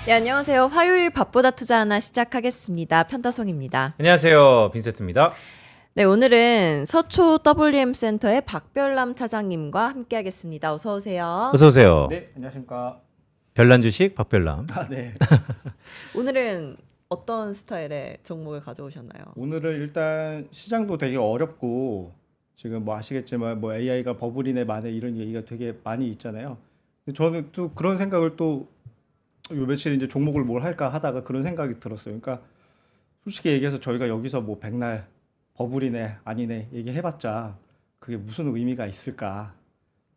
네, 안녕하세요. 화요일 밥보다 투자 하나 시작하겠습니다. 편다송입니다. 안녕하세요. 빈세트입니다. 네, 오늘은 서초 WM 센터의 박별남 차장님과 함께하겠습니다. 어서 오세요. 어서 오세요. 네, 안녕하십니까. 별난 주식 박별남. 네. 오늘은 어떤 스타일의 종목을 가져오셨나요? 오늘은 일단 시장도 되게 어렵고 지금 뭐 아시겠지만 뭐 AI가 버블이네 마네 이런 얘기가 되게 많이 있잖아요. 근데 저는 또 그런 생각을 또 요 며칠 이제 종목을 뭘 할까 하다가 그런 생각이 들었어요. 그러니까 솔직히 얘기해서 저희가 여기서 뭐 백날 버블이네 아니네 얘기해봤자 그게 무슨 의미가 있을까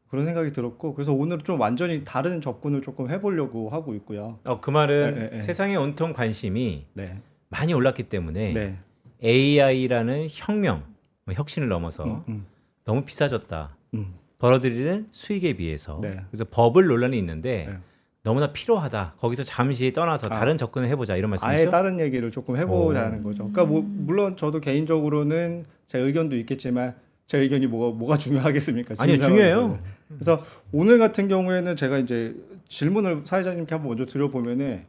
그런 생각이 들었고 그래서 오늘 좀 완전히 다른 접근을 조금 해보려고 하고 있고요. 그 말은 네, 네. 세상의 온통 관심이 네, 많이 올랐기 때문에 네, AI라는 혁명, 혁신을 넘어서 너무 비싸졌다. 음, 벌어들이는 수익에 비해서. 네. 그래서 버블 논란이 있는데 네. 너무나 필요하다. 거기서 잠시 떠나서 다른 접근을 해보자 이런 아예 말씀이시죠? 다른 얘기를 조금 해보자는 거죠. 그러니까 뭐 물론 저도 개인적으로는 제 의견도 있겠지만 제 의견이 뭐가 중요하겠습니까? 아니요, 지금 중요해요. 상황에서는. 그래서 오늘 같은 경우에는 제가 이제 질문을 사회자님께 한번 먼저 드려보면은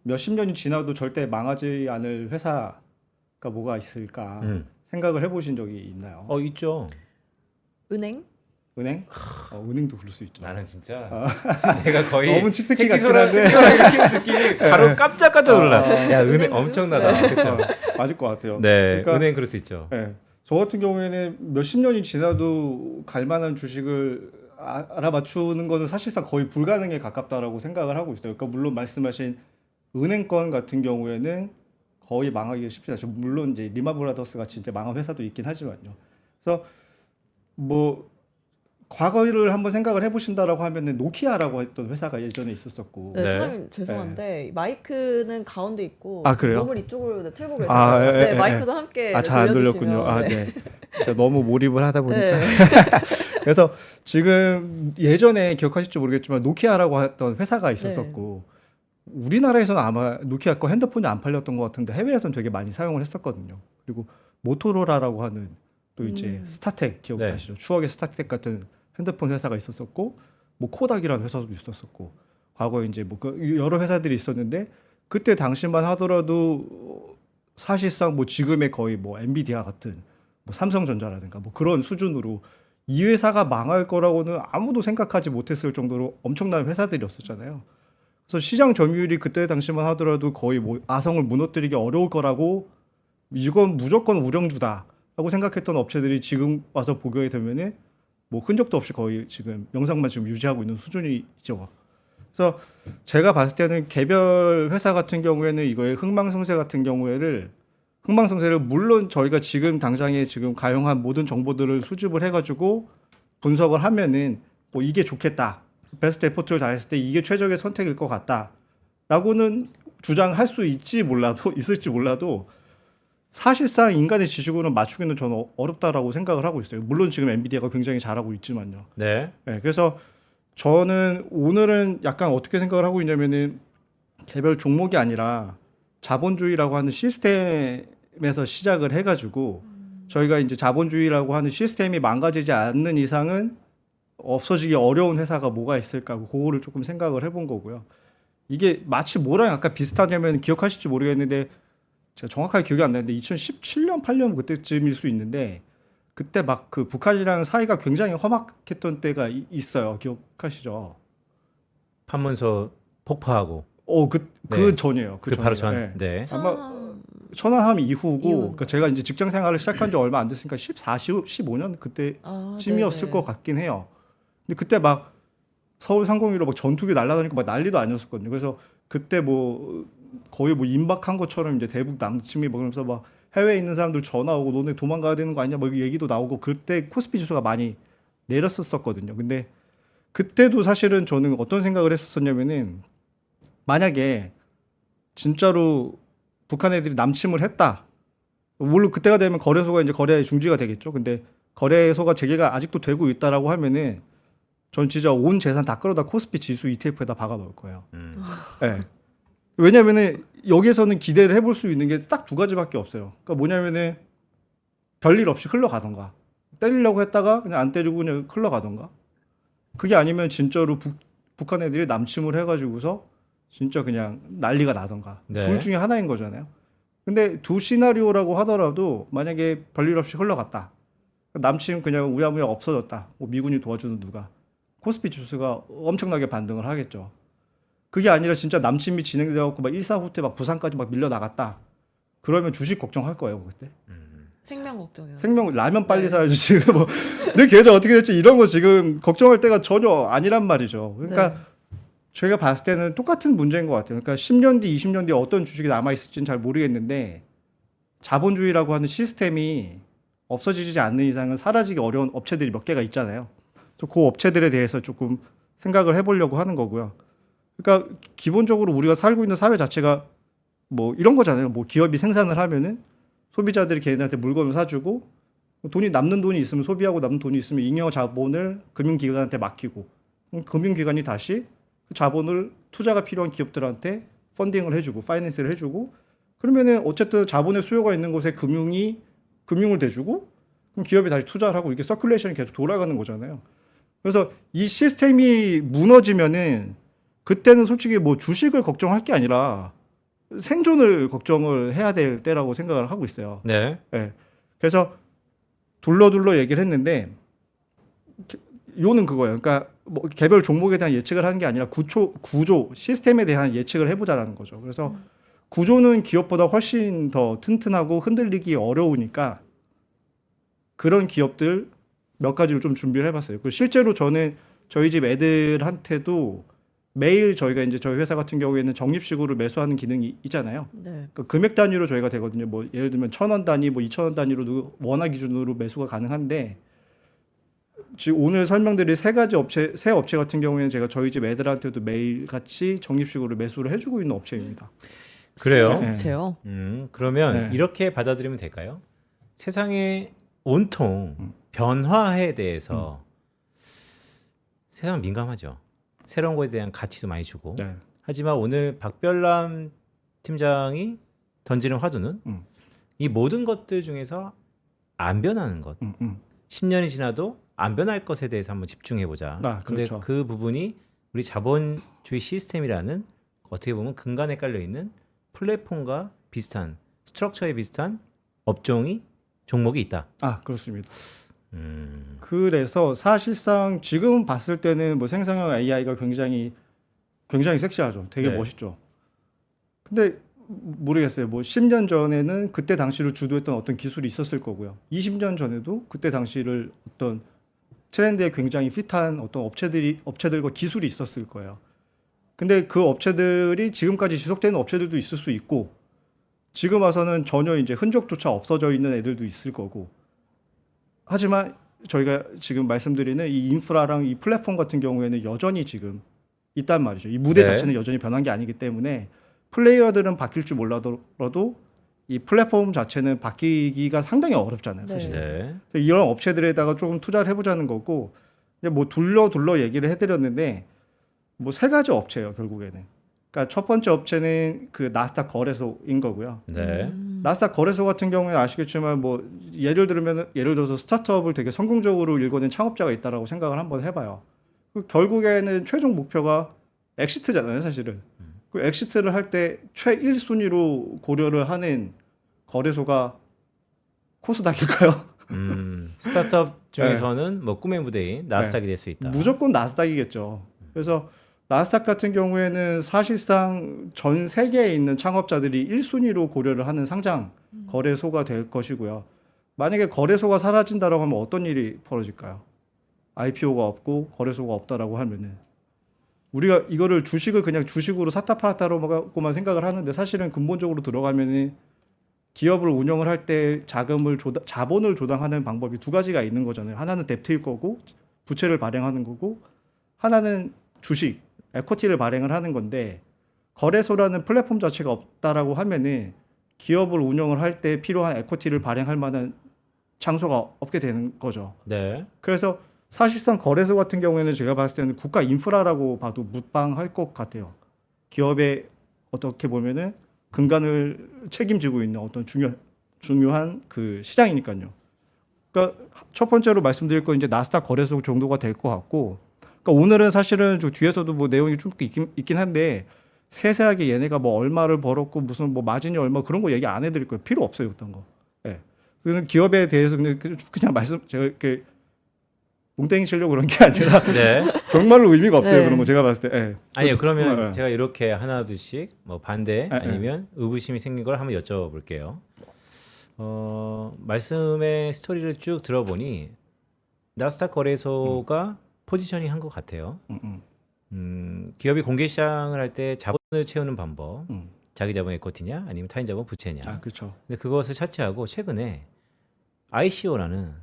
몇십 년이 지나도 절대 망하지 않을 회사가 뭐가 있을까 생각을 해보신 적이 있나요? 있죠. 은행? 은행? 은행도 그럴 수 있죠. 나는 진짜 내가 거의 너무 치트키 같긴 새끼소라 한데. 키우는 느낌이 바로 깜짝깜짝 놀라. 야, 은행 은행 엄청나다. 그렇죠. 맞을 것 같아요. 네, 그러니까 은행 그럴 수 있죠. 네. 저 같은 경우에는 몇십 년이 지나도 갈 만한 주식을 알아맞추는 거는 사실상 거의 불가능에 가깝다라고 생각을 하고 있어요. 그러니까 물론 말씀하신 은행권 같은 경우에는 거의 망하기가 쉽지 않죠. 물론 이제 리마브라더스 같이 이제 망한 회사도 있긴 하지만요. 그래서 뭐 과거를 한번 생각을 해보신다라고 하면은 노키아라고 했던 회사가 예전에 있었었고. 네, 네. 차장님 죄송한데 마이크는 가운데 있고 아, 그래요? 몸을 이쪽으로 틀고 계세요. 아, 예, 네, 예, 마이크도 함께 잘 안 돌려주시면. 돌렸군요. 아, 네. 네. 제가 너무 몰입을 하다 보니까. 네. 그래서 지금 예전에 기억하실지 모르겠지만 노키아라고 했던 회사가 있었었고 우리나라에서는 아마 노키아 거 핸드폰이 안 팔렸던 것 같은데 해외에서는 되게 많이 사용을 했었거든요. 그리고 모토로라라고 하는 또 이제 스타텍 기억나시죠? 추억의 스타텍 같은 핸드폰 회사가 있었었고 뭐 코닥이라는 회사도 있었었고 과거에 이제 뭐 여러 회사들이 있었는데 그때 당시만 하더라도 사실상 뭐 지금의 거의 뭐 엔비디아 같은 뭐 삼성전자라든가 뭐 그런 수준으로 이 회사가 망할 거라고는 아무도 생각하지 못했을 정도로 엄청난 회사들이었었잖아요. 그래서 시장 점유율이 그때 당시만 하더라도 거의 뭐 아성을 무너뜨리기 어려울 거라고 이건 무조건 우량주다라고 생각했던 업체들이 지금 와서 보게 되면은 뭐 흔적도 없이 거의 지금 영상만 지금 유지하고 있는 수준이죠. 그래서 제가 봤을 때는 개별 회사 같은 경우에는 이거의 흥망성쇠 같은 경우에를 흥망성쇠를 물론 저희가 지금 당장에 지금 가용한 모든 정보들을 수집을 해가지고 분석을 하면은 뭐 이게 좋겠다. 베스트 에포트를 다했을 때 이게 최적의 선택일 것 같다라고는 주장할 수 있을지 몰라도 사실상 인간의 지식으로는 맞추기는 저는 어렵다라고 생각을 하고 있어요. 물론 지금 엔비디아가 굉장히 잘하고 있지만요. 네. 네, 그래서 저는 오늘은 약간 어떻게 생각을 하고 있냐면은 개별 종목이 아니라 자본주의라고 하는 시스템에서 시작을 해가지고 저희가 이제 자본주의라고 하는 시스템이 망가지지 않는 이상은 없어지기 어려운 회사가 뭐가 있을까 그거를 조금 생각을 해본 거고요. 이게 마치 뭐랑 약간 비슷하냐면 기억하실지 모르겠는데 제가 정확하게 기억이 안 나는데 2017년 8년 그때쯤일 수 있는데 그때 막 그 북한이랑 사이가 굉장히 험악했던 때가 있어요. 기억하시죠? 판문소 폭파하고 그 네. 전이에요. 그 바로 전이에요. 전. 네. 아마 천안함 이후고 이후인 그러니까 제가 이제 직장 생활을 시작한 지 얼마 안 됐으니까 15년 그때쯤이었을 네네. 것 같긴 해요. 근데 그때 막 서울 상공위로 막 전투기 날아다니고 막 난리도 아니었었거든요. 그래서 그때 뭐 거의 뭐 임박한 것처럼 이제 대북 남침이 뭐 그러면서 막 해외에 있는 사람들 전화 오고 너네 도망가야 되는 거 아니냐 뭐 얘기도 나오고 그때 코스피 지수가 많이 내렸었거든요. 근데 그때도 사실은 저는 어떤 생각을 했었냐면은 만약에 진짜로 북한 애들이 남침을 했다. 물론 그때가 되면 거래소가 이제 거래 중지가 되겠죠. 근데 거래소가 재개가 아직도 되고 있다라고 하면은 전 진짜 온 재산 다 끌어다 코스피 지수 ETF에다 박아 넣을 거예요. 네. 왜냐면은 여기서는 기대를 해볼 수 있는 게 딱 두 가지밖에 없어요. 그러니까 뭐냐면은 별일 없이 흘러가던가 때리려고 했다가 그냥 안 때리고 그냥 흘러가던가 그게 아니면 진짜로 북한 애들이 남침을 해가지고서 진짜 그냥 난리가 나던가. 네. 둘 중에 하나인 거잖아요. 근데 두 시나리오라고 하더라도 만약에 별일 없이 흘러갔다. 남친 그냥 우야무야 없어졌다. 뭐 미군이 도와주는 누가. 코스피 지수가 엄청나게 반등을 하겠죠. 그게 아니라 진짜 남친이 진행되어갖고 막 일사후퇴 막 부산까지 막 밀려 나갔다. 그러면 주식 걱정할 거예요 그때. 생명 걱정이요. 생명 라면 빨리 네. 사야지 지금 뭐 내 계좌 어떻게 될지 이런 거 지금 걱정할 때가 전혀 아니란 말이죠. 그러니까 네. 제가 봤을 때는 똑같은 문제인 것 같아요. 그러니까 10년 뒤, 20년 뒤에 어떤 주식이 남아 있을지는 잘 모르겠는데 자본주의라고 하는 시스템이 없어지지 않는 이상은 사라지기 어려운 업체들이 몇 개가 있잖아요. 그래서 그 업체들에 대해서 조금 생각을 해보려고 하는 거고요. 그러니까 기본적으로 우리가 살고 있는 사회 자체가 뭐 이런 거잖아요. 뭐 기업이 생산을 하면은 소비자들이 걔네한테 물건을 사주고 돈이 남는 돈이 있으면 소비하고 남는 돈이 있으면 잉여 자본을 금융기관한테 맡기고 그럼 금융기관이 다시 그 자본을 투자가 필요한 기업들한테 펀딩을 해주고 파이낸스를 해주고 그러면은 어쨌든 자본의 수요가 있는 곳에 금융을 대주고 그럼 기업이 다시 투자를 하고 이게 서큘레이션이 계속 돌아가는 거잖아요. 그래서 이 시스템이 무너지면은 그때는 솔직히 뭐 주식을 걱정할 게 아니라 생존을 걱정을 해야 될 때라고 생각을 하고 있어요. 네. 네. 그래서 둘러 얘기를 했는데 요는 그거예요. 그러니까 뭐 개별 종목에 대한 예측을 하는 게 아니라 구조 시스템에 대한 예측을 해보자라는 거죠. 그래서 구조는 기업보다 훨씬 더 튼튼하고 흔들리기 어려우니까 그런 기업들 몇 가지를 좀 준비를 해봤어요. 그리고 실제로 저는 저희 집 애들한테도 매일 저희가 이제 저희 회사 같은 경우에는 적립식으로 매수하는 기능이 있잖아요. 네. 그 금액 단위로 저희가 되거든요. 뭐 예를 들면 1,000원 단위, 뭐 2,000원 단위로도 원화 기준으로 매수가 가능한데 지금 오늘 설명드릴 세 업체 같은 경우에는 제가 저희 집 애들한테도 매일 같이 적립식으로 매수를 해주고 있는 업체입니다. 그래요? 네. 업체요. 그러면 네. 이렇게 받아들이면 될까요? 세상의 온통 변화에 대해서 세상 민감하죠. 새로운 거에 대한 가치도 많이 주고. 네. 하지만 오늘 박별남 팀장이 던지는 화두는 이 모든 것들 중에서 안 변하는 것. 10년이 지나도 안 변할 것에 대해서 한번 집중해 보자. 근데 그렇죠. 그 부분이 우리 자본주의 시스템이라는 어떻게 보면 근간에 깔려 있는 플랫폼과 비슷한 스트럭처에 비슷한 업종이 종목이 있다. 그렇습니다. 그래서 사실상 지금 봤을 때는 뭐 생성형 AI가 굉장히 섹시하죠. 되게 네. 멋있죠. 근데 모르겠어요. 뭐 10년 전에는 그때 당시를 주도했던 어떤 기술이 있었을 거고요. 20년 전에도 그때 당시를 어떤 트렌드에 굉장히 핏한 어떤 업체들과 기술이 있었을 거예요. 근데 그 업체들이 지금까지 지속되는 업체들도 있을 수 있고 지금 와서는 전혀 이제 흔적조차 없어져 있는 애들도 있을 거고 하지만 저희가 지금 말씀드리는 이 인프라랑 이 플랫폼 같은 경우에는 여전히 지금 있단 말이죠. 이 무대 네. 자체는 여전히 변한 게 아니기 때문에 플레이어들은 바뀔 줄 몰라도 이 플랫폼 자체는 바뀌기가 상당히 어렵잖아요. 네. 사실. 네. 그래서 이런 업체들에다가 조금 투자를 해보자는 거고 이제 뭐 둘러 얘기를 해드렸는데 뭐 세 가지 업체예요 결국에는. 그러니까 첫 번째 업체는 그 나스닥 거래소인 거고요. 네. 나스닥 거래소 같은 경우에 아시겠지만 뭐 예를 들어서 스타트업을 되게 성공적으로 일궈낸 창업자가 있다라고 생각을 한번 해봐요. 그 결국에는 최종 목표가 엑시트잖아요, 사실은. 그 엑시트를 할 때 최1순위로 고려를 하는 거래소가 코스닥일까요? 스타트업 중에서는 뭐 꿈의 무대인 나스닥이 될 수 있다. 무조건 나스닥이겠죠. 그래서 나스닥 같은 경우에는 사실상 전 세계에 있는 창업자들이 1순위로 고려를 하는 상장 거래소가 될 것이고요. 만약에 거래소가 사라진다라고 하면 어떤 일이 벌어질까요? IPO가 없고 거래소가 없다라고 하면은 우리가 이거를 주식을 그냥 주식으로 샀다 팔았다로만 생각을 하는데 사실은 근본적으로 들어가면은 기업을 운영을 할 때 자본을 조달하는 방법이 두 가지가 있는 거잖아요. 하나는 뎁트일 거고 부채를 발행하는 거고 하나는 주식, 에쿼티를 발행을 하는 건데 거래소라는 플랫폼 자체가 없다라고 하면은 기업을 운영을 할 때 필요한 에쿼티를 발행할 만한 장소가 없게 되는 거죠. 네. 그래서 사실상 거래소 같은 경우에는 제가 봤을 때는 국가 인프라라고 봐도 무방할 것 같아요. 기업의 어떻게 보면은 근간을 책임지고 있는 어떤 중요한 그 시장이니까요. 그러니까 첫 번째로 말씀드릴 건 이제 나스닥 거래소 정도가 될 것 같고, 그러니까 오늘은 사실은 저 뒤에서도 뭐 내용이 좀 있긴 한데 세세하게 얘네가 뭐 얼마를 벌었고 무슨 뭐 마진이 얼마 그런 거 얘기 안 해드릴 거예요. 필요 없어요, 어떤 거. 예. 그는 기업에 대해서 그냥 말씀 제가 이렇게 뭉땡이 치려고 그런 게 아니라 네. 정말로 의미가 없어요. 네. 그런 거 제가 봤을 때. 예. 아니요. 그러면 네. 제가 이렇게 하나둘씩 뭐 반대 네. 아니면 의구심이 생긴 걸 한번 여쭤볼게요. 말씀의 스토리를 쭉 들어보니 나스닥 거래소가 포지셔닝 한 것 같아요. 기업이 공개 시장을 할 때 자본을 채우는 방법, 자기 자본 에코티냐 아니면 타인 자본 부채냐. 아, 그렇죠. 근데 그것을 차치하고 최근에 ICO라는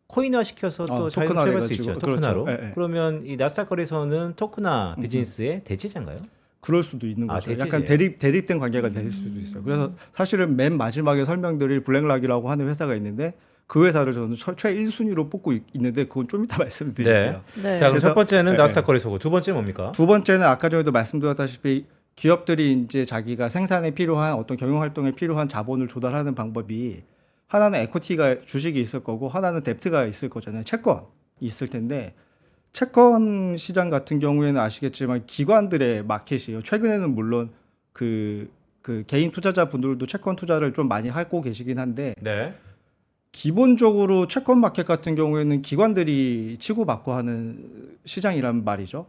코인화 시켜서 또 자유를 토큰화 취업할 수 돼가지고. 있죠. 토큰화로. 그렇죠. 예, 예. 그러면 이 나스닥 거래소는 토큰화 비즈니스의 대체자인가요? 그럴 수도 있는 아, 거죠. 대체제. 약간 대립된 관계가 될 수도 있어요. 그래서 사실은 맨 마지막에 설명드릴 블랙락이라고 하는 회사가 있는데 그 회사를 저는 최 1순위로 뽑고 있는데 그건 좀 이따 말씀드릴게요. 네. 자, 그럼 그래서- 첫 번째는 네, 나스닥 거래소고 두 번째 뭡니까? 두 번째는 아까 전에도 말씀드렸다시피 기업들이 이제 자기가 생산에 필요한 어떤 경영 활동에 필요한 자본을 조달하는 방법이 하나는 에코티가 주식이 있을 거고 하나는 뎁트가 있을 거잖아요. 채권이 있을 텐데 채권 시장 같은 경우에는 아시겠지만 기관들의 마켓이에요. 최근에는 물론 그 개인 투자자 분들도 채권 투자를 좀 많이 하고 계시긴 한데 네. 기본적으로 채권 마켓 같은 경우에는 기관들이 치고받고 하는 시장이란 말이죠.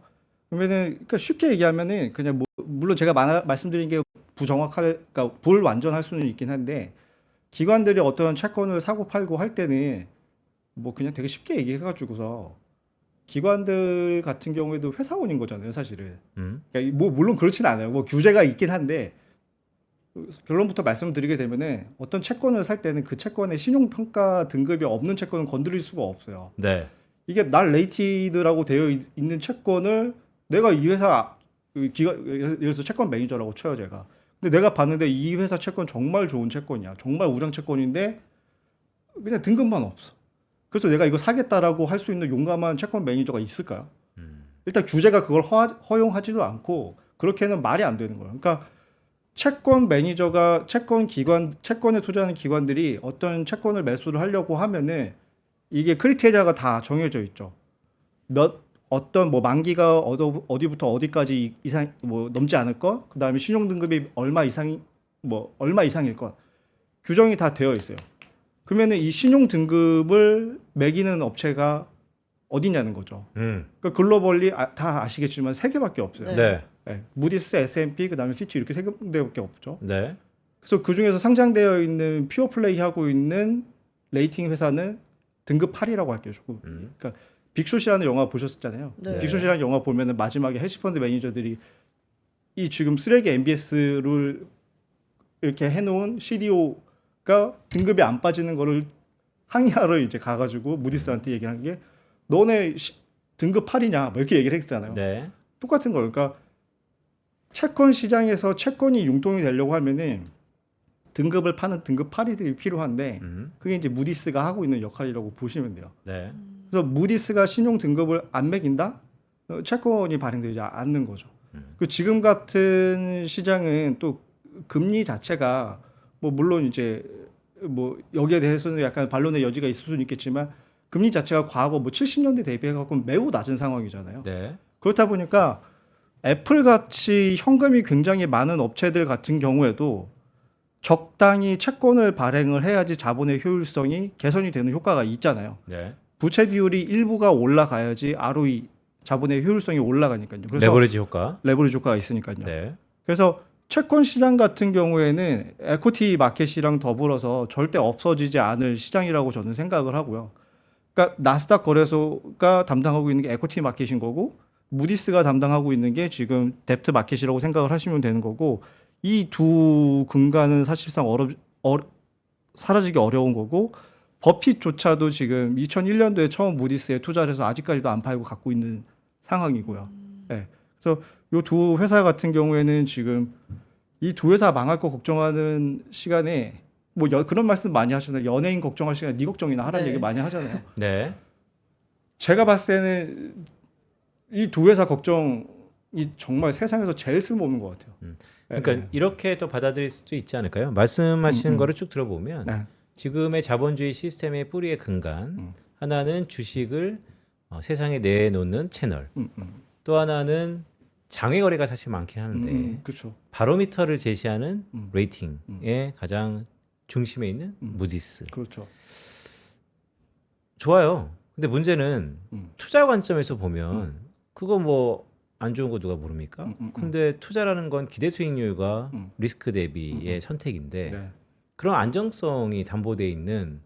그러면은 그러니까 쉽게 얘기하면은 그냥 뭐 물론 제가 말씀드린 게 그러니까 불완전할 수는 있긴 한데 기관들이 어떤 채권을 사고 팔고 할 때는 뭐 그냥 되게 쉽게 얘기해가지고서 기관들 같은 경우에도 회사원인 거잖아요, 사실은. 그러니까 뭐 물론 그렇진 않아요. 뭐 규제가 있긴 한데 결론부터 말씀드리게 되면은 어떤 채권을 살 때는 그 채권의 신용평가 등급이 없는 채권은 건드릴 수가 없어요. 네. 이게 날 레이티드라고 되어 있는 채권을 내가 이 회사 예를 들어서 채권 매니저라고 쳐요, 제가. 근데 내가 봤는데 이 회사 채권 정말 좋은 채권이야. 정말 우량 채권인데 그냥 등급만 없어. 그래서 내가 이거 사겠다라고 할 수 있는 용감한 채권 매니저가 있을까요? 일단 규제가 그걸 허용하지도 않고 그렇게는 말이 안 되는 거예요. 그러니까 채권 매니저가 채권에 투자하는 기관들이 어떤 채권을 매수를 하려고 하면은 이게 크리테리아가 다 정해져 있죠. 어떤 뭐 만기가 어디부터 어디까지 이상 뭐 넘지 않을 것, 그다음에 신용 등급이 얼마 이상일 것 규정이 다 되어 있어요. 그러면은 이 신용 등급을 매기는 업체가 어디냐는 거죠. 그러니까 글로벌리 다 아시겠지만 세 개밖에 없어요. 네. 네. 무디스, S&P, 그다음에 피치 이렇게 세 군데밖에 없죠. 네. 그래서 그 중에서 상장되어 있는 퓨어 플레이 하고 있는 레이팅 회사는 등급 8이라고 할게요. 그러니까 빅숏이라는 영화 보셨잖아요. 네. 빅숏이라는 영화 보면은 마지막에 헤지펀드 매니저들이 이 지금 쓰레기 MBS를 이렇게 해놓은 CDO가 등급이 안 빠지는 거를 항의하러 이제 가가지고 무디스한테 얘기하는 게 너네 등급 8이냐 뭐 이렇게 얘기를 했잖아요. 네. 똑같은 거. 그러니까 채권 시장에서 채권이 융통이 되려고 하면은 등급을 파는 등급 8이들이 필요한데 그게 이제 무디스가 하고 있는 역할이라고 보시면 돼요. 네. 그래서 무디스가 신용 등급을 안 매긴다? 채권이 발행되지 않는 거죠. 그 지금 같은 시장은 또 금리 자체가 뭐 물론 이제 뭐 여기에 대해서는 약간 반론의 여지가 있을 수는 있겠지만 금리 자체가 과거 뭐 70년대 대비해 갖고 매우 낮은 상황이잖아요. 네. 그렇다 보니까 애플 같이 현금이 굉장히 많은 업체들 같은 경우에도 적당히 채권을 발행을 해야지 자본의 효율성이 개선이 되는 효과가 있잖아요. 네. 부채 비율이 일부가 올라가야지 ROE 자본의 효율성이 올라가니까요. 그래서 레버리지 효과. 레버리지 효과가 있으니까요. 네. 그래서 채권 시장 같은 경우에는 에코티 마켓이랑 더불어서 절대 없어지지 않을 시장이라고 저는 생각을 하고요. 그러니까 나스닥 거래소가 담당하고 있는 게 에코티 마켓인 거고 무디스가 담당하고 있는 게 지금 뎁트 마켓이라고 생각을 하시면 되는 거고 이 두 근간은 사실상 사라지기 어려운 거고 버핏조차도 지금 2001년도에 처음 무디스에 투자를 해서 아직까지도 안 팔고 갖고 있는 상황이고요. 네. 그래서 이 두 회사 같은 경우에는 지금 이 두 회사 망할 거 걱정하는 시간에 뭐 그런 말씀 많이 하시잖아요. 연예인 걱정할 시간에 네 걱정이나 하라는 네. 얘기 많이 하잖아요. 네. 제가 봤을 때는 이 두 회사 걱정이 정말 세상에서 제일 쓸모없는 것 같아요. 그러니까 이렇게 또 받아들일 수도 있지 않을까요? 말씀하시는 거를 쭉 들어보면 네. 지금의 자본주의 시스템의 뿌리의 근간 하나는 주식을 세상에 내놓는 채널, 또 하나는 장외 거래가 사실 많긴 하는데 그렇죠. 바로미터를 제시하는 음. 레이팅의 가장 중심에 있는 무디스. 그렇죠. 좋아요. 근데 문제는 음. 투자 관점에서 보면 그거 뭐 안 좋은 거 누가 모릅니까? 근데 투자라는 건 기대 수익률과 리스크 대비의 선택인데 네. 그런 안정성이 담보돼 있는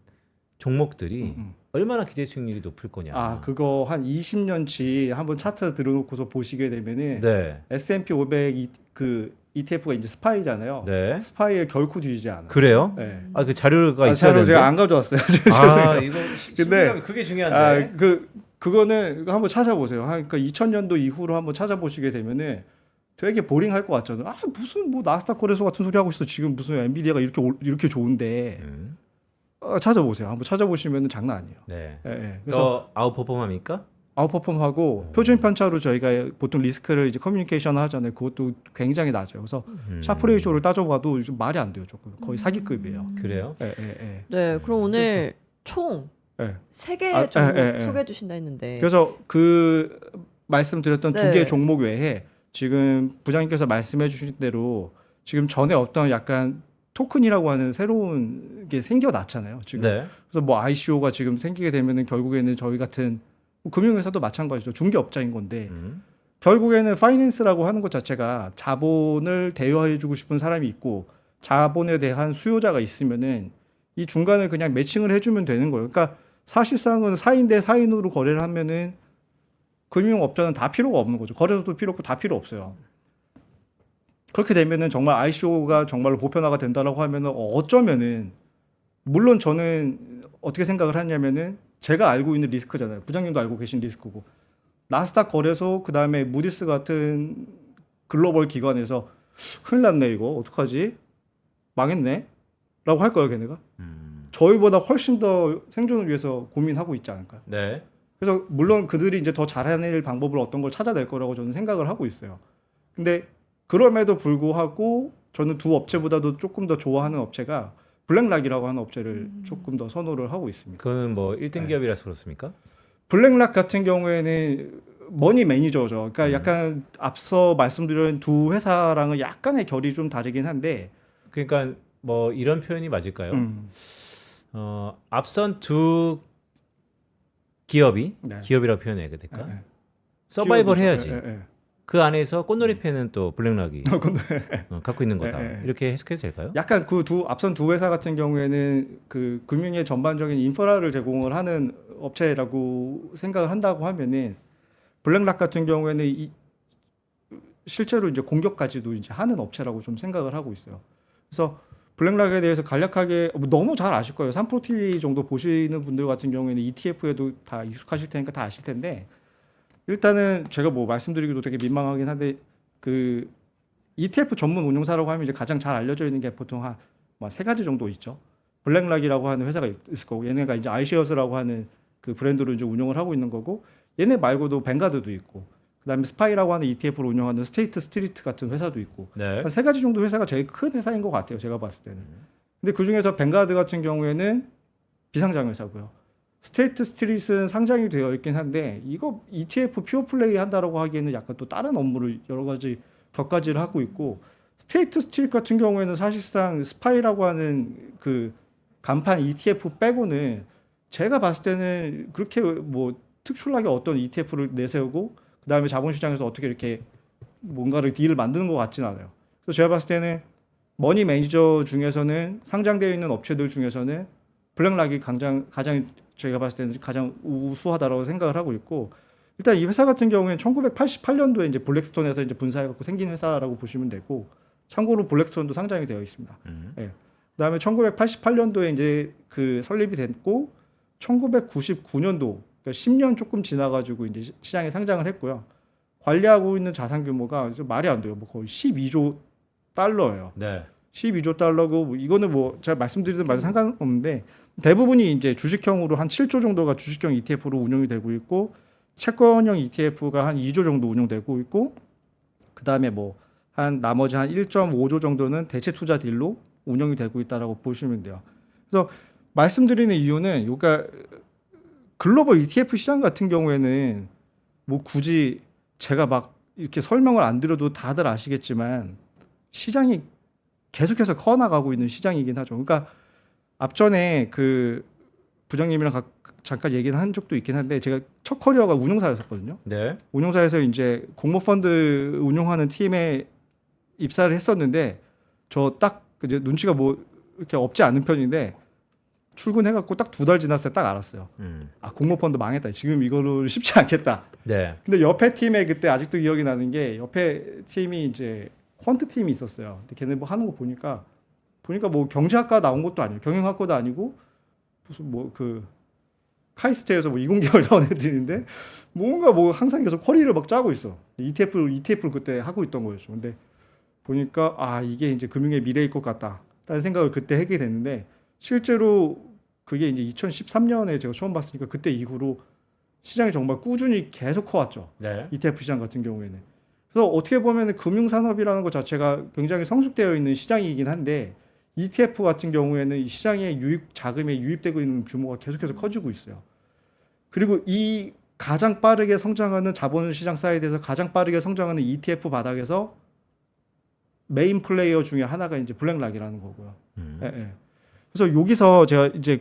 종목들이 얼마나 기대 수익률이 높을 거냐. 아, 그거 한 20년치 한번 차트 들어놓고서 보시게 되면은 네. S&P 500 그 ETF가 이제 스파이잖아요. 네. 스파이에 결코 뒤지지 않아요. 그래요? 네. 아, 그 자료가 아, 있어야 자료 되는데. 제가 안 가져왔어요. 아, 이거 근데- 근데 그게 중요한데. 그거는 이거 한번 찾아보세요. 그러니까 2000년도 이후로 한번 찾아보시게 되면은 되게 보링할 것 같잖아요. 아, 무슨 뭐 나스닥 거래소 같은 소리 하고 있어. 지금 무슨 엔비디아가 이렇게 좋은데. 찾아보세요. 한번 찾아보시면 장난 아니에요. 네. 예, 예. 그래서 더 아웃퍼폼합니까? 아웃퍼폼하고 표준 편차로 저희가 보통 리스크를 이제 커뮤니케이션을 하잖아요. 그것도 굉장히 낮아요. 그래서 샤프 레이쇼를 따져봐도 좀 말이 안 돼요. 조금 거의 사기급이에요. 그래요? 예, 예, 예. 네, 그럼 오늘 총 예. 3개 아, 종목 예, 예. 소개해 주신다 했는데. 그래서 그 말씀드렸던 네. 두 개의 종목 외에 지금 부장님께서 말씀해 주신 대로 지금 전에 어떤 약간 토큰이라고 하는 새로운 게 생겨났잖아요. 지금 네. 그래서 뭐 ICO가 지금 생기게 되면은 결국에는 저희 같은 뭐 금융회사도 마찬가지죠. 중개업자인 건데 결국에는 파이낸스라고 하는 것 자체가 자본을 대여해주고 싶은 사람이 있고 자본에 대한 수요자가 있으면은 이 중간을 그냥 매칭을 해주면 되는 거예요. 그러니까 사실상은 사인 대 사인으로 거래를 하면은 금융업자는 다 필요가 없는 거죠. 거래소도 필요 없고 다 필요 없어요. 그렇게 되면은 정말 ICO가 정말로 보편화가 된다라고 하면은 어쩌면은 물론 저는 어떻게 생각을 하냐면은 제가 알고 있는 리스크잖아요. 부장님도 알고 계신 리스크고 나스닥 거래소 그다음에 무디스 같은 글로벌 기관에서 큰일 났네 이거 어떡하지 망했네 라고 할 거예요 걔네가 저희보다 훨씬 더 생존을 위해서 고민하고 있지 않을까요? 네. 그래서 물론 그들이 이제 더 잘해낼 방법을 어떤 걸 찾아낼 거라고 저는 생각을 하고 있어요. 근데 그럼에도 불구하고 저는 두 업체보다도 조금 더 좋아하는 업체가 블랙락이라고 하는 업체를 조금 더 선호를 하고 있습니다. 그거는 뭐 1등 기업이라서 그렇습니까? 블랙락 같은 경우에는 머니 매니저죠. 그러니까 약간 앞서 말씀드린 두 회사랑은 약간의 결이 좀 다르긴 한데 그러니까 뭐 이런 표현이 맞을까요? 앞선 두 기업이 네. 기업이라고 표현해야 될까? 네, 네. 서바이벌 기업이죠. 해야지. 예, 예. 그 안에서 꽃놀이 팬은 또 블랙락이 갖고 있는 거다. 네, 네. 이렇게 해석해도 될까요? 약간 그 앞선 두 회사 같은 경우에는 그 금융의 전반적인 인프라를 제공을 하는 업체라고 생각을 한다고 하면은 블랙락 같은 경우에는 실제로 이제 공격까지도 이제 하는 업체라고 좀 생각을 하고 있어요. 그래서 블랙락에 대해서 간략하게 너무 잘 아실 거예요. 3프로TV 정도 보시는 분들 같은 경우에는 ETF에도 다 익숙하실 테니까 다 아실 텐데 일단은 제가 뭐 말씀드리기도 되게 민망하긴 한데 그 ETF 전문 운용사라고 하면 이제 가장 잘 알려져 있는 게 보통 한 뭐 세 가지 정도 있죠. 블랙락이라고 하는 회사가 있을 거고 얘네가 이제 아이쉐어스라고 하는 그 브랜드로 이제 운영을 하고 있는 거고 얘네 말고도 뱅가드도 있고 그다음에 스파이라고 하는 ETF를 운영하는 스테이트 스트리트 같은 회사도 있고 네. 한 세 가지 정도 회사가 제일 큰 회사인 것 같아요. 제가 봤을 때는. 근데 그 중에서 뱅가드 같은 경우에는 비상장 회사고요. 스테이트 스트리트는 상장이 되어 있긴 한데 이거 ETF 퓨어 플레이 한다라고 하기에는 약간 또 다른 업무를 여러 가지 격가지를 하고 있고 스테이트 스트리트 같은 경우에는 사실상 스파이라고 하는 그 간판 ETF 빼고는 제가 봤을 때는 그렇게 뭐 특출나게 어떤 ETF를 내세우고 그다음에 자본시장에서 어떻게 이렇게 뭔가를 딜을 만드는 것 같지는 않아요. 그래서 제가 봤을 때는 머니 매니저 중에서는 상장되어 있는 업체들 중에서는 블랙락이 가장 제가 봤을 때는 가장 우수하다라고 생각을 하고 있고 일단 이 회사 같은 경우에는 1988년도에 이제 블랙스톤에서 이제 분사해갖고 생긴 회사라고 보시면 되고 참고로 블랙스톤도 상장이 되어 있습니다. 예. 그다음에 1988년도에 이제 그 설립이 됐고 1999년도 그러니까 10년 조금 지나가지고 이제 시장에 상장을 했고요. 관리하고 있는 자산 규모가 말이 안 돼요. 뭐 거의 12조 달러예요. 네. 12조 달러고 뭐 이거는 뭐 제가 말씀드리든 말든 상관없는데 대부분이 이제 주식형으로 한 7조 정도가 주식형 ETF로 운영이 되고 있고 채권형 ETF가 한 2조 정도 운영되고 있고 그다음에 뭐 한 나머지 한 1.5조 정도는 대체 투자 딜로 운영이 되고 있다라고 보시면 돼요. 그래서 말씀드리는 이유는 그러니까 글로벌 ETF 시장 같은 경우에는 뭐 굳이 제가 막 이렇게 설명을 안 드려도 다들 아시겠지만 시장이 계속해서 커나가고 있는 시장이긴 하죠. 그러니까 앞전에 그 부장님이랑 잠깐 얘기는 한 적도 있긴 한데 제가 첫 커리어가 운용사였었거든요. 네. 운용사에서 이제 공모펀드 운용하는 팀에 입사를 했었는데 저 딱 이제 눈치가 뭐 이렇게 없지 않은 편인데 출근해갖고 딱 2달 지났을 때 딱 알았어요. 아 공모펀드 망했다. 지금 이거를 쉽지 않겠다. 네. 근데 옆에 팀에 그때 아직도 기억이 나는 게 옆에 팀이 이제 퀀트 팀이 있었어요. 근데 걔네 뭐 하는 거 보니까 뭐 경제학과 나온 것도 아니에요. 경영학과도 아니고 무슨 뭐 그 카이스트에서 뭐 20개월 나온 애들인데 뭔가 뭐 항상 계속 커리를 막 짜고 있어. ETF를 그때 하고 있던 거였죠. 근데 보니까 아 이게 이제 금융의 미래일 것 같다라는 생각을 그때 하게 됐는데 실제로 그게 이제 2013년에 제가 처음 봤으니까 그때 이후로 시장이 정말 꾸준히 계속 커왔죠. 네. ETF 시장 같은 경우에는. 그래서 어떻게 보면 금융산업이라는 것 자체가 굉장히 성숙되어 있는 시장이긴 한데 ETF 같은 경우에는 이 시장의 자금에 유입되고 있는 규모가 계속해서 커지고 있어요. 그리고 이 가장 빠르게 성장하는 자본시장 사이드에서 가장 빠르게 성장하는 ETF 바닥에서 메인 플레이어 중에 하나가 이제 블랙락이라는 거고요. 예, 예. 그래서 여기서 제가 이제